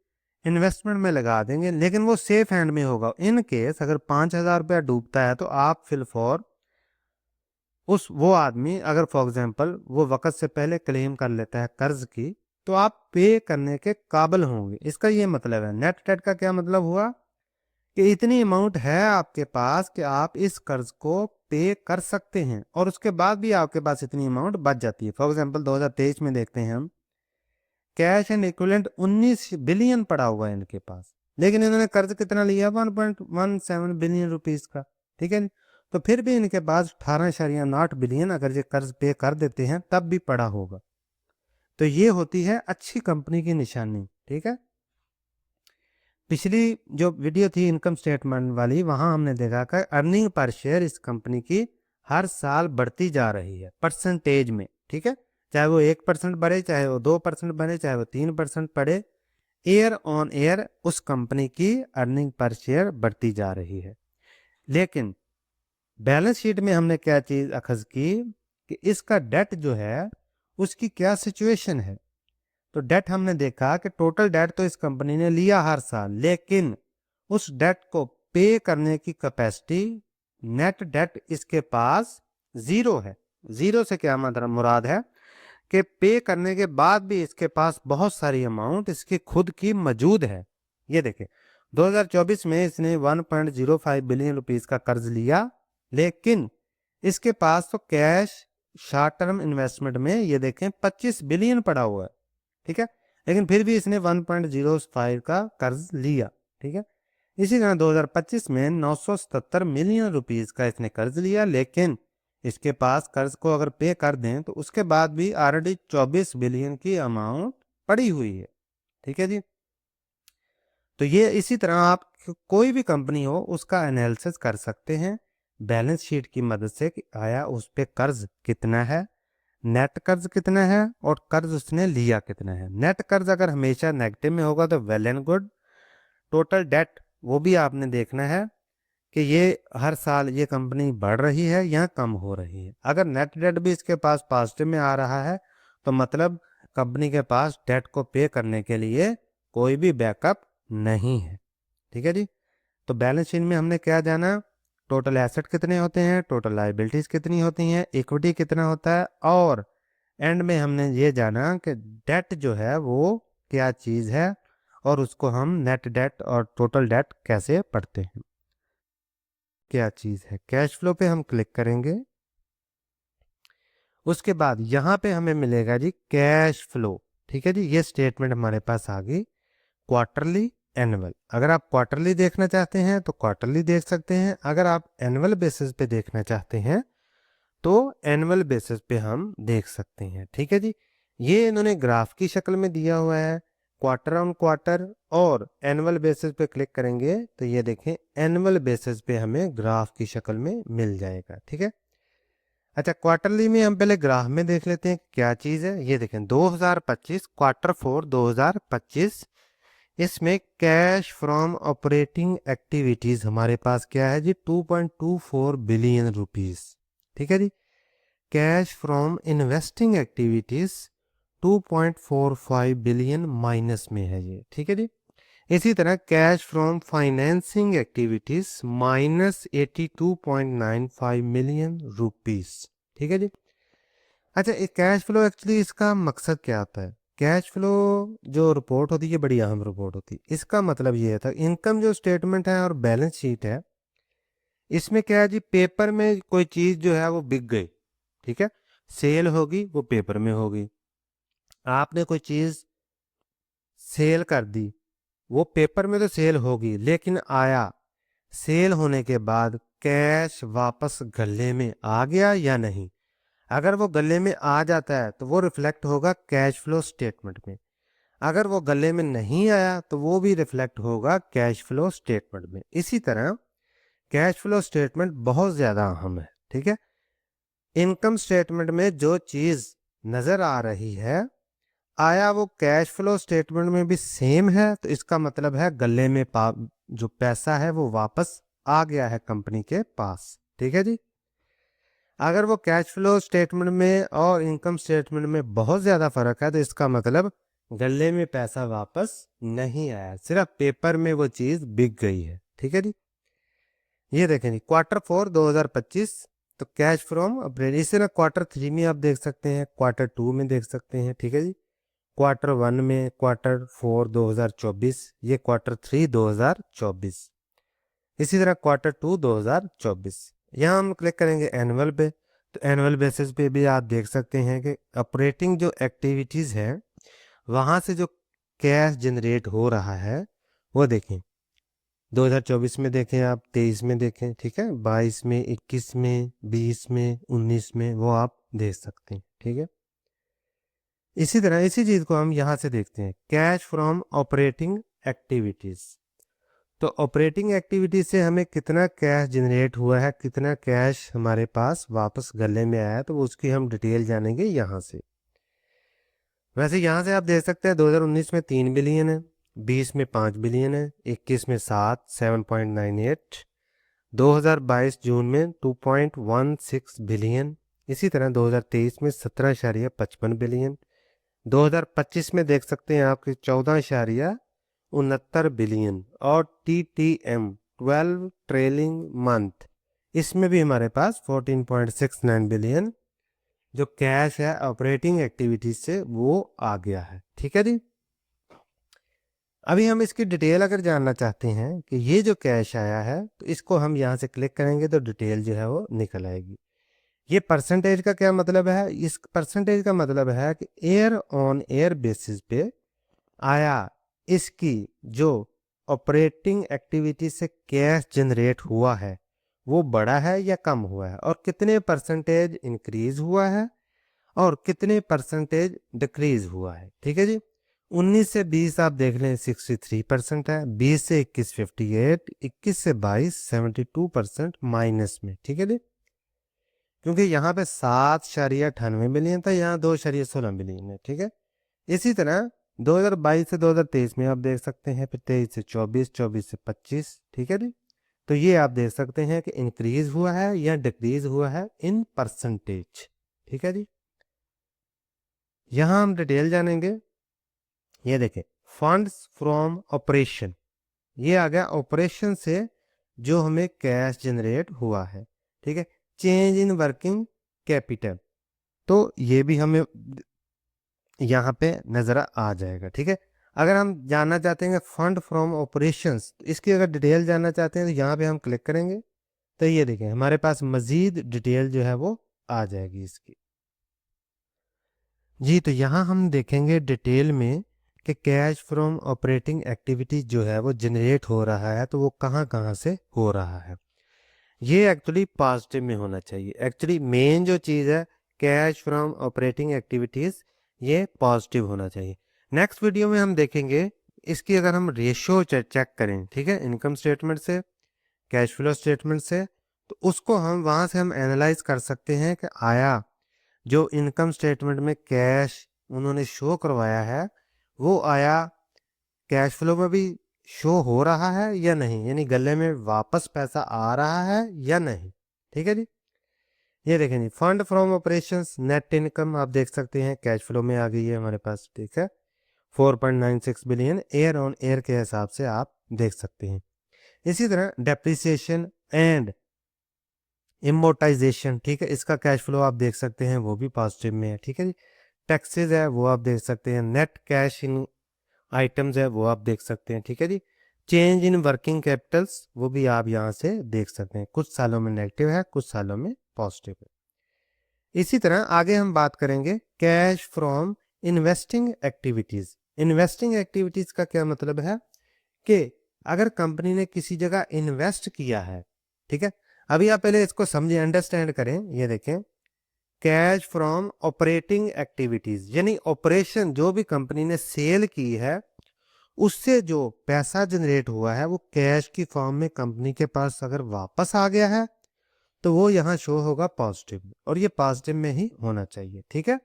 S1: इन्वेस्टमेंट में लगा देंगे, लेकिन वो सेफ हैंड में होगा। इन केस अगर 5,000 रुपया डूबता है तो आप फिलफौर वो आदमी अगर फॉर एग्जाम्पल वो वक्त से पहले क्लेम कर लेता है कर्ज की, तो आप पे करने के काबिल होंगे। इसका ये मतलब है। नेट डेट का क्या मतलब हुआ कि इतनी अमाउंट है आपके पास कि आप इस कर्ज को पे कर सकते हैं और उसके बाद भी आपके पास इतनी अमाउंट बच जाती है। फॉर एग्जांपल 2023 में देखते हैं हम, कैश एंड इक्विवेलेंट 19 बिलियन पड़ा हुआ है इनके पास, लेकिन इन्होंने कर्ज कितना लिया, 1.17 बिलियन रुपीस का। ठीक है, तो फिर भी इनके पास 18.8 बिलियन अगर ये कर्ज पे कर देते हैं तब भी पड़ा होगा। तो ये होती है अच्छी कंपनी की निशानी। ठीक है, पिछली जो वीडियो थी इनकम स्टेटमेंट वाली, वहां हमने देखा कि अर्निंग पर शेयर इस कंपनी की हर साल बढ़ती जा रही है परसेंटेज में। ठीक है, चाहे वो 1% बढ़े, चाहे वो 2% बढ़े, चाहे वो 3% बढ़े, ईयर ऑन ईयर उस कंपनी की अर्निंग पर शेयर बढ़ती जा रही है। लेकिन बैलेंस शीट में हमने क्या चीज अखज की कि इसका डेट जो है उसकी क्या सिचुएशन है। तो डेट हमने देखा कि टोटल डेट तो इस कंपनी ने लिया हर साल, लेकिन उस डेट को पे करने की कैपेसिटी, नेट डेट इसके पास जीरो है। जीरो से क्या मतलब मुराद है कि पे करने के बाद भी इसके पास बहुत सारी अमाउंट इसकी खुद की मौजूद है। ये देखें 2024 में इसने 1.05 बिलियन रुपीस का कर्ज लिया, लेकिन इसके पास तो कैश शॉर्ट टर्म इन्वेस्टमेंट में ये देखें 25 बिलियन पड़ा हुआ है। ठीक है, लेकिन फिर भी इसने 1.05 का कर्ज लिया। ठीक है, इसी तरह 2025 में 977 मिलियन रुपीस का इसने कर्ज लिया, लेकिन इसके पास कर्ज को अगर पे कर दें तो उसके बाद भी ऑलरेडी 24 बिलियन की अमाउंट पड़ी हुई है। ठीक है जी, तो ये इसी तरह आप कोई भी कंपनी हो उसका एनालिसिस कर सकते हैं बैलेंस शीट की मदद से कि आया उस पे कर्ज कितना है, नेट कर्ज कितना है और कर्ज उसने लिया कितना है। नेट कर्ज अगर हमेशा नेगेटिव में होगा तो well and good. Total date वो भी आपने देखना है कि ये हर साल ये कंपनी बढ़ रही है या कम हो रही है। अगर नेट डेट भी इसके पास पॉजिटिव में आ रहा है तो मतलब कंपनी के पास डेट को पे करने के लिए कोई भी बैकअप नहीं है। ठीक है जी, तो बैलेंस शीट में हमने क्या जाना टोटल एसेट कितने होते हैं, टोटल लायबिलिटीज कितनी होती हैं, इक्विटी कितना होता है, और एंड में हमने ये जाना कि डेट जो है वो क्या चीज़ है और उसको हम नेट डेट और टोटल डेट कैसे पढ़ते हैं, क्या चीज़ है। कैश फ्लो पे हम क्लिक करेंगे। उसके बाद यहाँ पे हमें मिलेगा जी कैश फ्लो। ठीक है जी, ये स्टेटमेंट हमारे पास आ गई क्वार्टरली एनुअल। अगर आप क्वार्टरली देखना चाहते हैं तो क्वार्टरली देख सकते हैं, अगर आप एनुअल बेसिस पे देखना चाहते हैं तो एनुअल बेसिस पे हम देख सकते हैं। ठीक है जी, ये इन्होंने ग्राफ की शक्ल में दिया हुआ है क्वार्टर ऑन क्वार्टर, और एनुअल बेसिस पे क्लिक करेंगे तो ये देखें एनुअल बेसिस पे हमें ग्राफ की शक्ल में मिल जाएगा। ठीक है, अच्छा क्वार्टरली में हम पहले ग्राफ में देख लेते हैं क्या चीज़ है। ये देखें 2025 क्वार्टर 4 2025, इसमें कैश फ्रॉम ऑपरेटिंग एक्टिविटीज हमारे पास क्या है जी 2.24 बिलियन रुपीस। ठीक है जी, cash from investing activities 2.45 billion minus में है ये। ठीक है जी, इसी तरह cash from financing activities -82.95 million rupees. ठीक है जी, अच्छा ये कैश फ्लो एक्चुअली इसका मकसद क्या होता है। कैश फ्लो जो रिपोर्ट होती है बड़ी अहम रिपोर्ट होती है। इसका मतलब ये था इनकम जो स्टेटमेंट है और बैलेंस शीट है, इसमें क्या है जी पेपर में कोई चीज़ जो है वो बिक गई, ठीक है, सेल होगी वो पेपर में होगी। आपने कोई चीज़ सेल कर दी, वो पेपर में तो सेल होगी, लेकिन आया सेल होने के बाद कैश वापस गले में आ गया या नहीं। अगर वो गले में आ जाता है तो वो रिफ्लेक्ट होगा कैश फ्लो स्टेटमेंट में, अगर वो गले में नहीं आया तो वो भी रिफ्लेक्ट होगा कैश फ्लो स्टेटमेंट में। इसी तरह कैश फ्लो स्टेटमेंट बहुत ज़्यादा अहम है। ठीक है, इनकम स्टेटमेंट में जो चीज़ नज़र आ रही है, आया वो कैश फ्लो स्टेटमेंट में भी सेम है, तो इसका मतलब है गले में जो पैसा है वो वापस आ गया है कंपनी के पास। ठीक है जी, अगर वो कैश फ्लो स्टेटमेंट में और इनकम स्टेटमेंट में बहुत ज़्यादा फर्क है तो इसका मतलब गले में पैसा वापस नहीं आया, सिर्फ पेपर में वो चीज़ बिक गई है। ठीक है जी, ये देखें जी क्वार्टर 4 2025, तो कैश फ्रॉम ऑपरेटिंग, इसे ना क्वार्टर 3 में आप देख सकते हैं, क्वार्टर 2 में देख सकते हैं। ठीक है जी, क्वार्टर 1 में, क्वार्टर 4 2024, ये क्वार्टर 3 2024, इसी तरह क्वार्टर 2 2024। यहाँ हम क्लिक करेंगे एनुअल पे, तो एनुअल बेसिस पे भी आप देख सकते हैं कि ऑपरेटिंग जो एक्टिविटीज़ है वहाँ से जो कैश जनरेट हो रहा है वो देखें 2024 में देखें, आप 23 में देखें, ठीक है, 22 में, 21 में, 20 में, 19 में, वो आप देख सकते हैं। ठीक है, इसी तरह इसी चीज़ को हम यहाँ से देखते हैं कैश फ्रॉम ऑपरेटिंग एक्टिविटीज़। तो ऑपरेटिंग एक्टिविटी से हमें कितना कैश जनरेट हुआ है, कितना कैश हमारे पास वापस गले में आया है, तो उसकी हम डिटेल जानेंगे यहाँ से। वैसे यहाँ से आप देख सकते हैं 2019 में 3 बिलियन है, 20 में 5 बिलियन है, 21 में 7.98, 2022 जून में 2.16 बिलियन, इसी तरह 2023 में 17.55 बिलियन, 2025 में देख सकते हैं आपके 14.69 बिलियन, और TTM 12 ट्रेलिंग मंथ, इसमें भी हमारे पास 14.69 बिलियन जो कैश है ऑपरेटिंग एक्टिविटीज से वो आ गया है। ठीक है जी, अभी हम इसकी डिटेल अगर जानना चाहते हैं कि ये जो कैश आया है तो इसको हम यहाँ से क्लिक करेंगे तो डिटेल जो है वो निकल आएगी। ये परसेंटेज का क्या मतलब है, इस परसेंटेज का मतलब है कि एयर ऑन एयर बेसिस पे आया इसकी जो ऑपरेटिंग एक्टिविटी से कैश जनरेट हुआ है वो बड़ा है या कम हुआ है, और कितने परसेंटेज इंक्रीज हुआ है और कितने परसेंटेज डिक्रीज हुआ है। ठीक है जी, 19 से 20 आप देख लें 63% है, 20 से 21 58, 21 से 22 72% माइनस में। ठीक है जी, क्योंकि यहाँ पे 7.98 बिलियन था, यहाँ 2.16 बिलियन है। ठीक है, इसी तरह 2022 से 2023 में आप देख सकते हैं, फिर 23 से 24, 24 से 25। ठीक है जी, तो ये आप देख सकते हैं कि इंक्रीज हुआ है या डिक्रीज हुआ है इन परसेंटेज। ठीक है जी, यहाँ हम डिटेल जानेंगे। ये देखें फंड्स फ्रॉम ऑपरेशन, ये आ गया ऑपरेशन से जो हमें कैश जनरेट हुआ है, ठीक है। चेंज इन वर्किंग कैपिटल, तो ये भी हमें यहाँ पे नजर आ जाएगा, ठीक है। अगर हम जानना चाहते हैं फंड फ्रॉम ऑपरेशंस, इसकी अगर डिटेल जानना चाहते हैं तो यहाँ पे हम क्लिक करेंगे, तो ये देखें हमारे पास मजीद डिटेल जो है वो आ जाएगी इसकी। जी, तो यहाँ हम देखेंगे डिटेल में कि कैश फ्रॉम ऑपरेटिंग एक्टिविटीज जो है वो जनरेट हो रहा है, तो वो कहाँ कहाँ से हो रहा है। ये एक्चुअली पॉजिटिव में होना चाहिए। एक्चुअली मेन जो चीज़ है कैश फ्रॉम ऑपरेटिंग एक्टिविटीज, ये पॉजिटिव होना चाहिए। नेक्स्ट वीडियो में हम देखेंगे इसकी अगर हम रेशियो चेक करें, ठीक है, इनकम स्टेटमेंट से, कैश फ्लो स्टेटमेंट से, तो उसको हम वहाँ से हम एनालाइज कर सकते हैं कि आया जो इनकम स्टेटमेंट में कैश उन्होंने शो करवाया है वो आया कैश फ्लो में भी शो हो रहा है या नहीं, यानी गले में वापस पैसा आ रहा है या नहीं, ठीक है जी। ये देखें जी, fund from operations net income आप देख सकते हैं कैश फ्लो में आ गई है हमारे पास, ठीक है। 4.96 बिलियन ईयर ऑन ईयर के हिसाब से आप देख सकते हैं। इसी तरह डेप्रिसिएशन एंड इमोटाइजेशन, ठीक है, इसका कैश फ्लो आप देख सकते हैं वो भी पॉजिटिव में है, ठीक है जी। टैक्सेस है वो आप देख सकते हैं, नेट कैश इन आइटम्स है वो आप देख सकते हैं, ठीक है जी। चेंज इन वर्किंग कैपिटल्स वो भी आप यहाँ से देख सकते हैं, कुछ सालों में नेगेटिव है, कुछ सालों में पॉजिटिव है। इसी तरह आगे हम बात करेंगे cash from investing activities. Investing activities का क्या मतलब है कि अगर कंपनी ने किसी जगह इन्वेस्ट किया है, ठीक है, अभी आप पहले इसको समझे अंडरस्टैंड करें। ये देखें कैश फ्रॉम ऑपरेटिंग एक्टिविटीज, यानी ऑपरेशन जो भी कंपनी ने सेल की है उससे जो पैसा जनरेट हुआ है वो कैश की फॉर्म में कंपनी के पास अगर वापस आ गया है तो वो यहाँ शो होगा पॉजिटिव, और ये पॉजिटिव में ही होना चाहिए, ठीक है।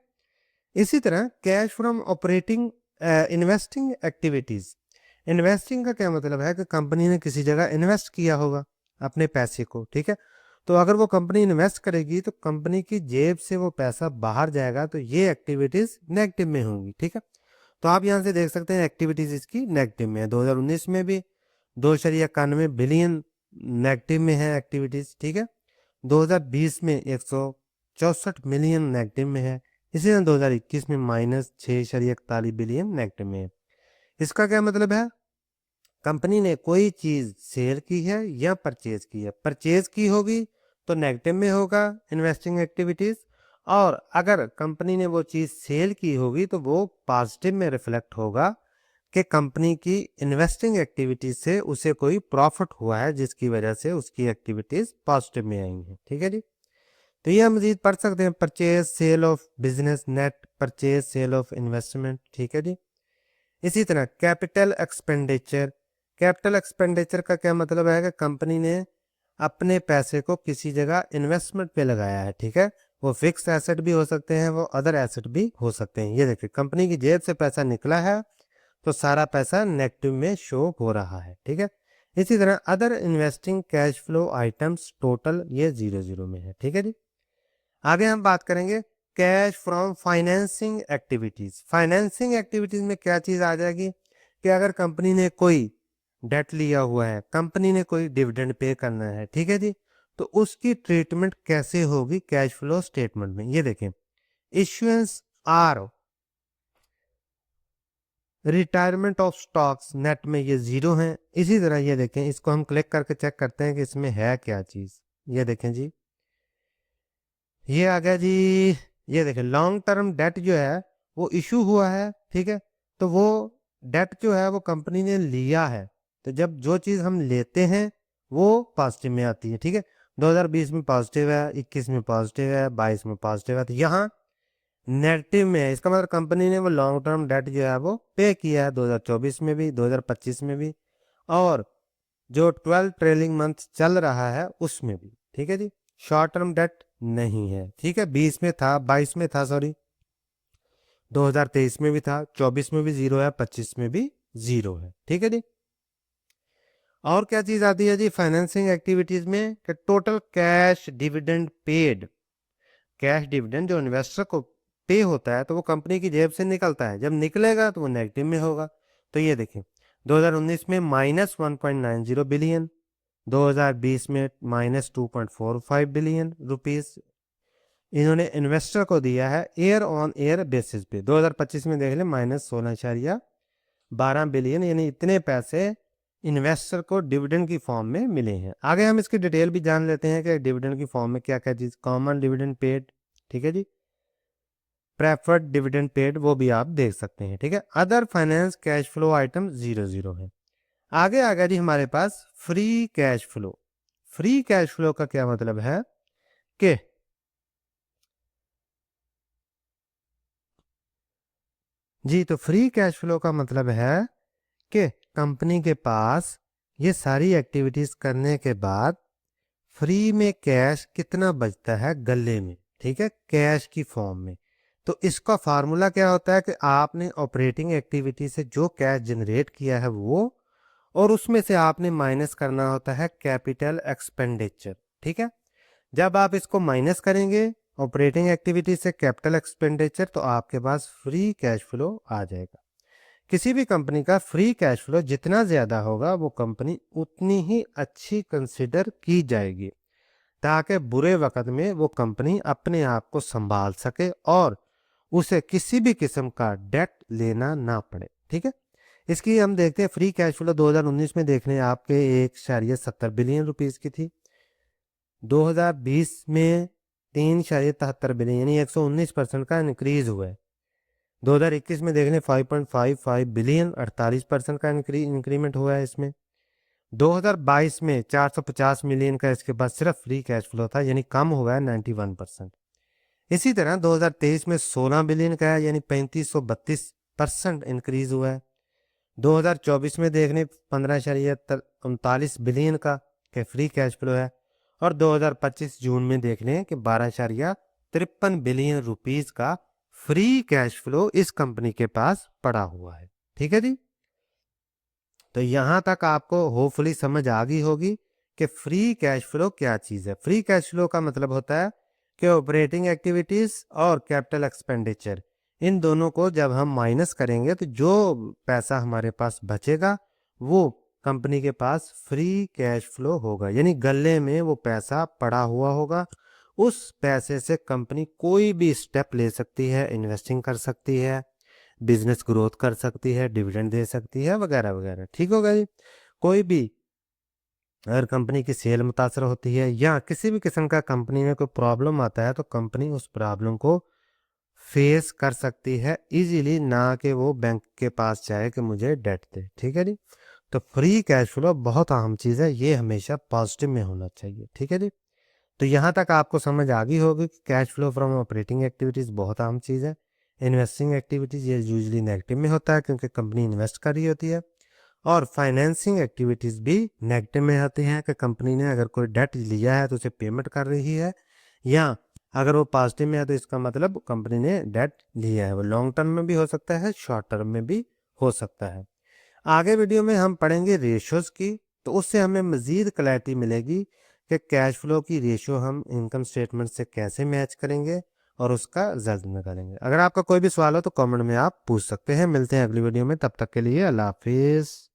S1: इसी तरह cash from operating investing activities, investing का क्या मतलब है कि कंपनी ने किसी जगह इन्वेस्ट किया होगा अपने पैसे को, ठीक है। तो अगर वो कंपनी इन्वेस्ट करेगी तो कंपनी की जेब से वो पैसा बाहर जाएगा, तो ये एक्टिविटीज नेगेटिव में होंगी, ठीक है। तो आप यहाँ से देख सकते हैं एक्टिविटीज इसकी नेगेटिव में है। 2019 में भी 2.91 बिलियन नेगेटिव में है एक्टिविटीज, ठीक है। 2020 में 164 मिलियन नेगेटिव में है। इसी तरह 2021 में -6.41 बिलियन नेगेटिव में है। इसका क्या मतलब है, कंपनी ने कोई चीज सेल की है या परचेज की है, परचेज की होगी तो नेगेटिव में होगा इन्वेस्टिंग एक्टिविटीज, और अगर कंपनी ने वो चीज सेल की होगी तो वो पॉजिटिव में रिफ्लेक्ट होगा कि कंपनी की इन्वेस्टिंग एक्टिविटीज से उसे कोई प्रॉफिट हुआ है जिसकी वजह से उसकी एक्टिविटीज पॉजिटिव में आई हैं, ठीक है जी। तो ये हम मजीद पढ़ सकते हैं, purchase sale of business, net purchase sale of investment, ठीक है जी। इसी तरह कैपिटल एक्सपेंडिचर, कैपिटल एक्सपेंडिचर का क्या मतलब है कि कंपनी ने अपने पैसे को किसी जगह इन्वेस्टमेंट पे लगाया है, ठीक है। वो फिक्स एसेट भी हो सकते हैं, वो अदर एसेट भी हो सकते हैं। ये देखिए कंपनी की जेब से पैसा निकला है तो सारा पैसा नेगेटिव में शो हो रहा है, ठीक है। इसी तरह other investing cash flow items total ये 0 में है, ठीक है जी। आगे हम बात करेंगे cash from financing activities. Financing activities में क्या चीज आ जाएगी कि अगर कंपनी ने कोई डेट लिया हुआ है, कंपनी ने कोई डिविडेंड पे करना है, ठीक है जी, तो उसकी ट्रीटमेंट कैसे होगी कैश फ्लो स्टेटमेंट में। ये देखें issuance or retirement of stocks net में ये 0 है। इसी तरह ये देखें, इसको हम क्लिक करके चेक करते हैं कि इसमें है क्या चीज। ये देखें जी, ये आ गया जी। ये देखें लॉन्ग टर्म डेट जो है वो इशू हुआ है, ठीक है। तो वो डेट जो है वो कंपनी ने लिया है, तो जब जो चीज हम लेते हैं वो पॉजिटिव में आती है, ठीक है। 2020 में पॉजिटिव है, 21 में पॉजिटिव है, 22 में पॉजिटिव है, तो यहाँ नेगेटिव में है। इसका मतलब कंपनी ने वो लॉन्ग टर्म डेट जो है वो पे किया है 2024 में भी, 2025 में भी, और जो 12 ट्रेलिंग मंथ चल रहा है उसमें भी, ठीक है जी। शॉर्ट टर्म डेट नहीं है, ठीक है। 20 में था, 22 में था, सॉरी 2023 में भी था, 24 में भी 0 है, 25 में भी 0 है, ठीक है जी। और क्या चीज आती है जी फाइनेंसिंग एक्टिविटीज में कि total cash dividend paid. Cash dividend जो इन्वेस्टर को पे होता है तो वो कंपनी की जेब से निकलता है, जब निकलेगा तो वो नेगेटिव में होगा। तो ये देखें 2019 में -1.90 बिलियन, 2020 में -2.45 बिलियन रुपीस इन्होंने इन्वेस्टर को दिया है ईयर ऑन ईयर बेसिस पे। 2025 में देख ले -16.12 बिलियन, यानी इतने पैसे इन्वेस्टर को डिविडेंड की फॉर्म में मिले हैं। आगे हम इसकी डिटेल भी जान लेते हैं कि डिविडेंड की फॉर्म में क्या क्या चीज, कॉमन डिविडेंड पेड, ठीक है जी, प्रेफर्ड डिविडेंड पेड, वो भी आप देख सकते हैं, ठीक है। Other finance cash flow item 0 है। आगे आ गया जी हमारे पास free cash flow. Free cash flow का क्या मतलब है कि जी, तो फ्री कैश फ्लो का मतलब है कि कंपनी के पास ये सारी एक्टिविटीज करने के बाद फ्री में कैश कितना बचता है गले में, ठीक है, कैश की फॉर्म में। तो इसका फार्मूला क्या होता है कि आपने ऑपरेटिंग एक्टिविटी से जो कैश जनरेट किया है वो, और उसमें से आपने माइनस करना होता है कैपिटल एक्सपेंडिचर, ठीक है। जब आप इसको माइनस करेंगे ऑपरेटिंग एक्टिविटी से कैपिटल एक्सपेंडिचर, तो आपके पास फ्री कैश फ्लो आ जाएगा। किसी भी कंपनी का फ्री कैश फ्लो जितना ज्यादा होगा वो कंपनी उतनी ही अच्छी कंसिडर की जाएगी, ताकि बुरे वक्त में वो कंपनी अपने आप को संभाल सके और उसे किसी भी किस्म का डेट लेना ना पड़े, ठीक है। इसकी हम देखते हैं फ्री कैश फ्लो 2019 में देख लें आपके 1.70 बिलियन रुपीस की थी। 2020 में 3.73 बिलियन, यानी 119% का इंक्रीज हुआ है। 2021 में देख लें 5.55 बिलियन, 48% का इंक्रीमेंट हुआ है इसमें। 2022 में 450 मिलियन का इसके बाद सिर्फ फ्री कैश फ्लो था, यानी कम हुआ है 91%। इसी तरह 2023 में 16 बिलियन का है, यानी 3532% इंक्रीज हुआ है। 2024 में देख लें 15.39 बिलियन का के फ्री कैश फ्लो है, और 2025 जून में देख लें कि 12.53 बिलियन रुपीस का फ्री कैश फ्लो इस कंपनी के पास पड़ा हुआ है, ठीक है जी। तो यहां तक आपको होपफुली समझ आ गई होगी कि फ्री कैश फ्लो क्या चीज है। फ्री कैश फ्लो का मतलब होता है कि ऑपरेटिंग एक्टिविटीज और कैपिटल एक्सपेंडिचर, इन दोनों को जब हम माइनस करेंगे तो जो पैसा हमारे पास बचेगा वो कंपनी के पास फ्री कैश फ्लो होगा, यानी गले में वो पैसा पड़ा हुआ होगा। उस पैसे से कंपनी कोई भी स्टेप ले सकती है, इन्वेस्टिंग कर सकती है, बिजनेस ग्रोथ कर सकती है, डिविडेंड दे सकती है, वगैरह वगैरह, ठीक होगा जी। कोई भी अगर कंपनी की सेल मुतासर होती है या किसी भी किस्म का कंपनी में कोई प्रॉब्लम आता है तो कंपनी उस प्रॉब्लम को फेस कर सकती है इजीली, ना कि वो बैंक के पास जाए कि मुझे डेट दे, ठीक है जी। तो फ्री कैश फ्लो बहुत अहम चीज़ है, ये हमेशा पॉजिटिव में होना चाहिए, ठीक है जी। तो यहाँ तक आपको समझ आ गई होगी कि cash flow from operating activities बहुत अहम चीज़ है। इन्वेस्टिंग एक्टिविटीज़ ये यूजली नेगेटिव में होता है क्योंकि कंपनी इन्वेस्ट कर रही होती है, और फाइनेंसिंग एक्टिविटीज़ भी नेगेटिव में होती हैं कि कंपनी ने अगर कोई डेट लिया है तो उसे पेमेंट कर रही है, या अगर वो पॉजिटिव में है तो इसका मतलब कंपनी ने डेट लिया है। वो लॉन्ग टर्म में भी हो सकता है, शॉर्ट टर्म में भी हो सकता है। आगे वीडियो में हम पढ़ेंगे रेशियोज की, तो उससे हमें मज़ीद क्लैरिटी मिलेगी कि कैश फ्लो की रेशियो हम इनकम स्टेटमेंट से कैसे मैच करेंगे और उसका रिजल्ट निकालेंगे। अगर आपका कोई भी सवाल हो तो कमेंट में आप पूछ सकते हैं। मिलते हैं अगली वीडियो में, तब तक के लिए अल्लाह हाफिज़।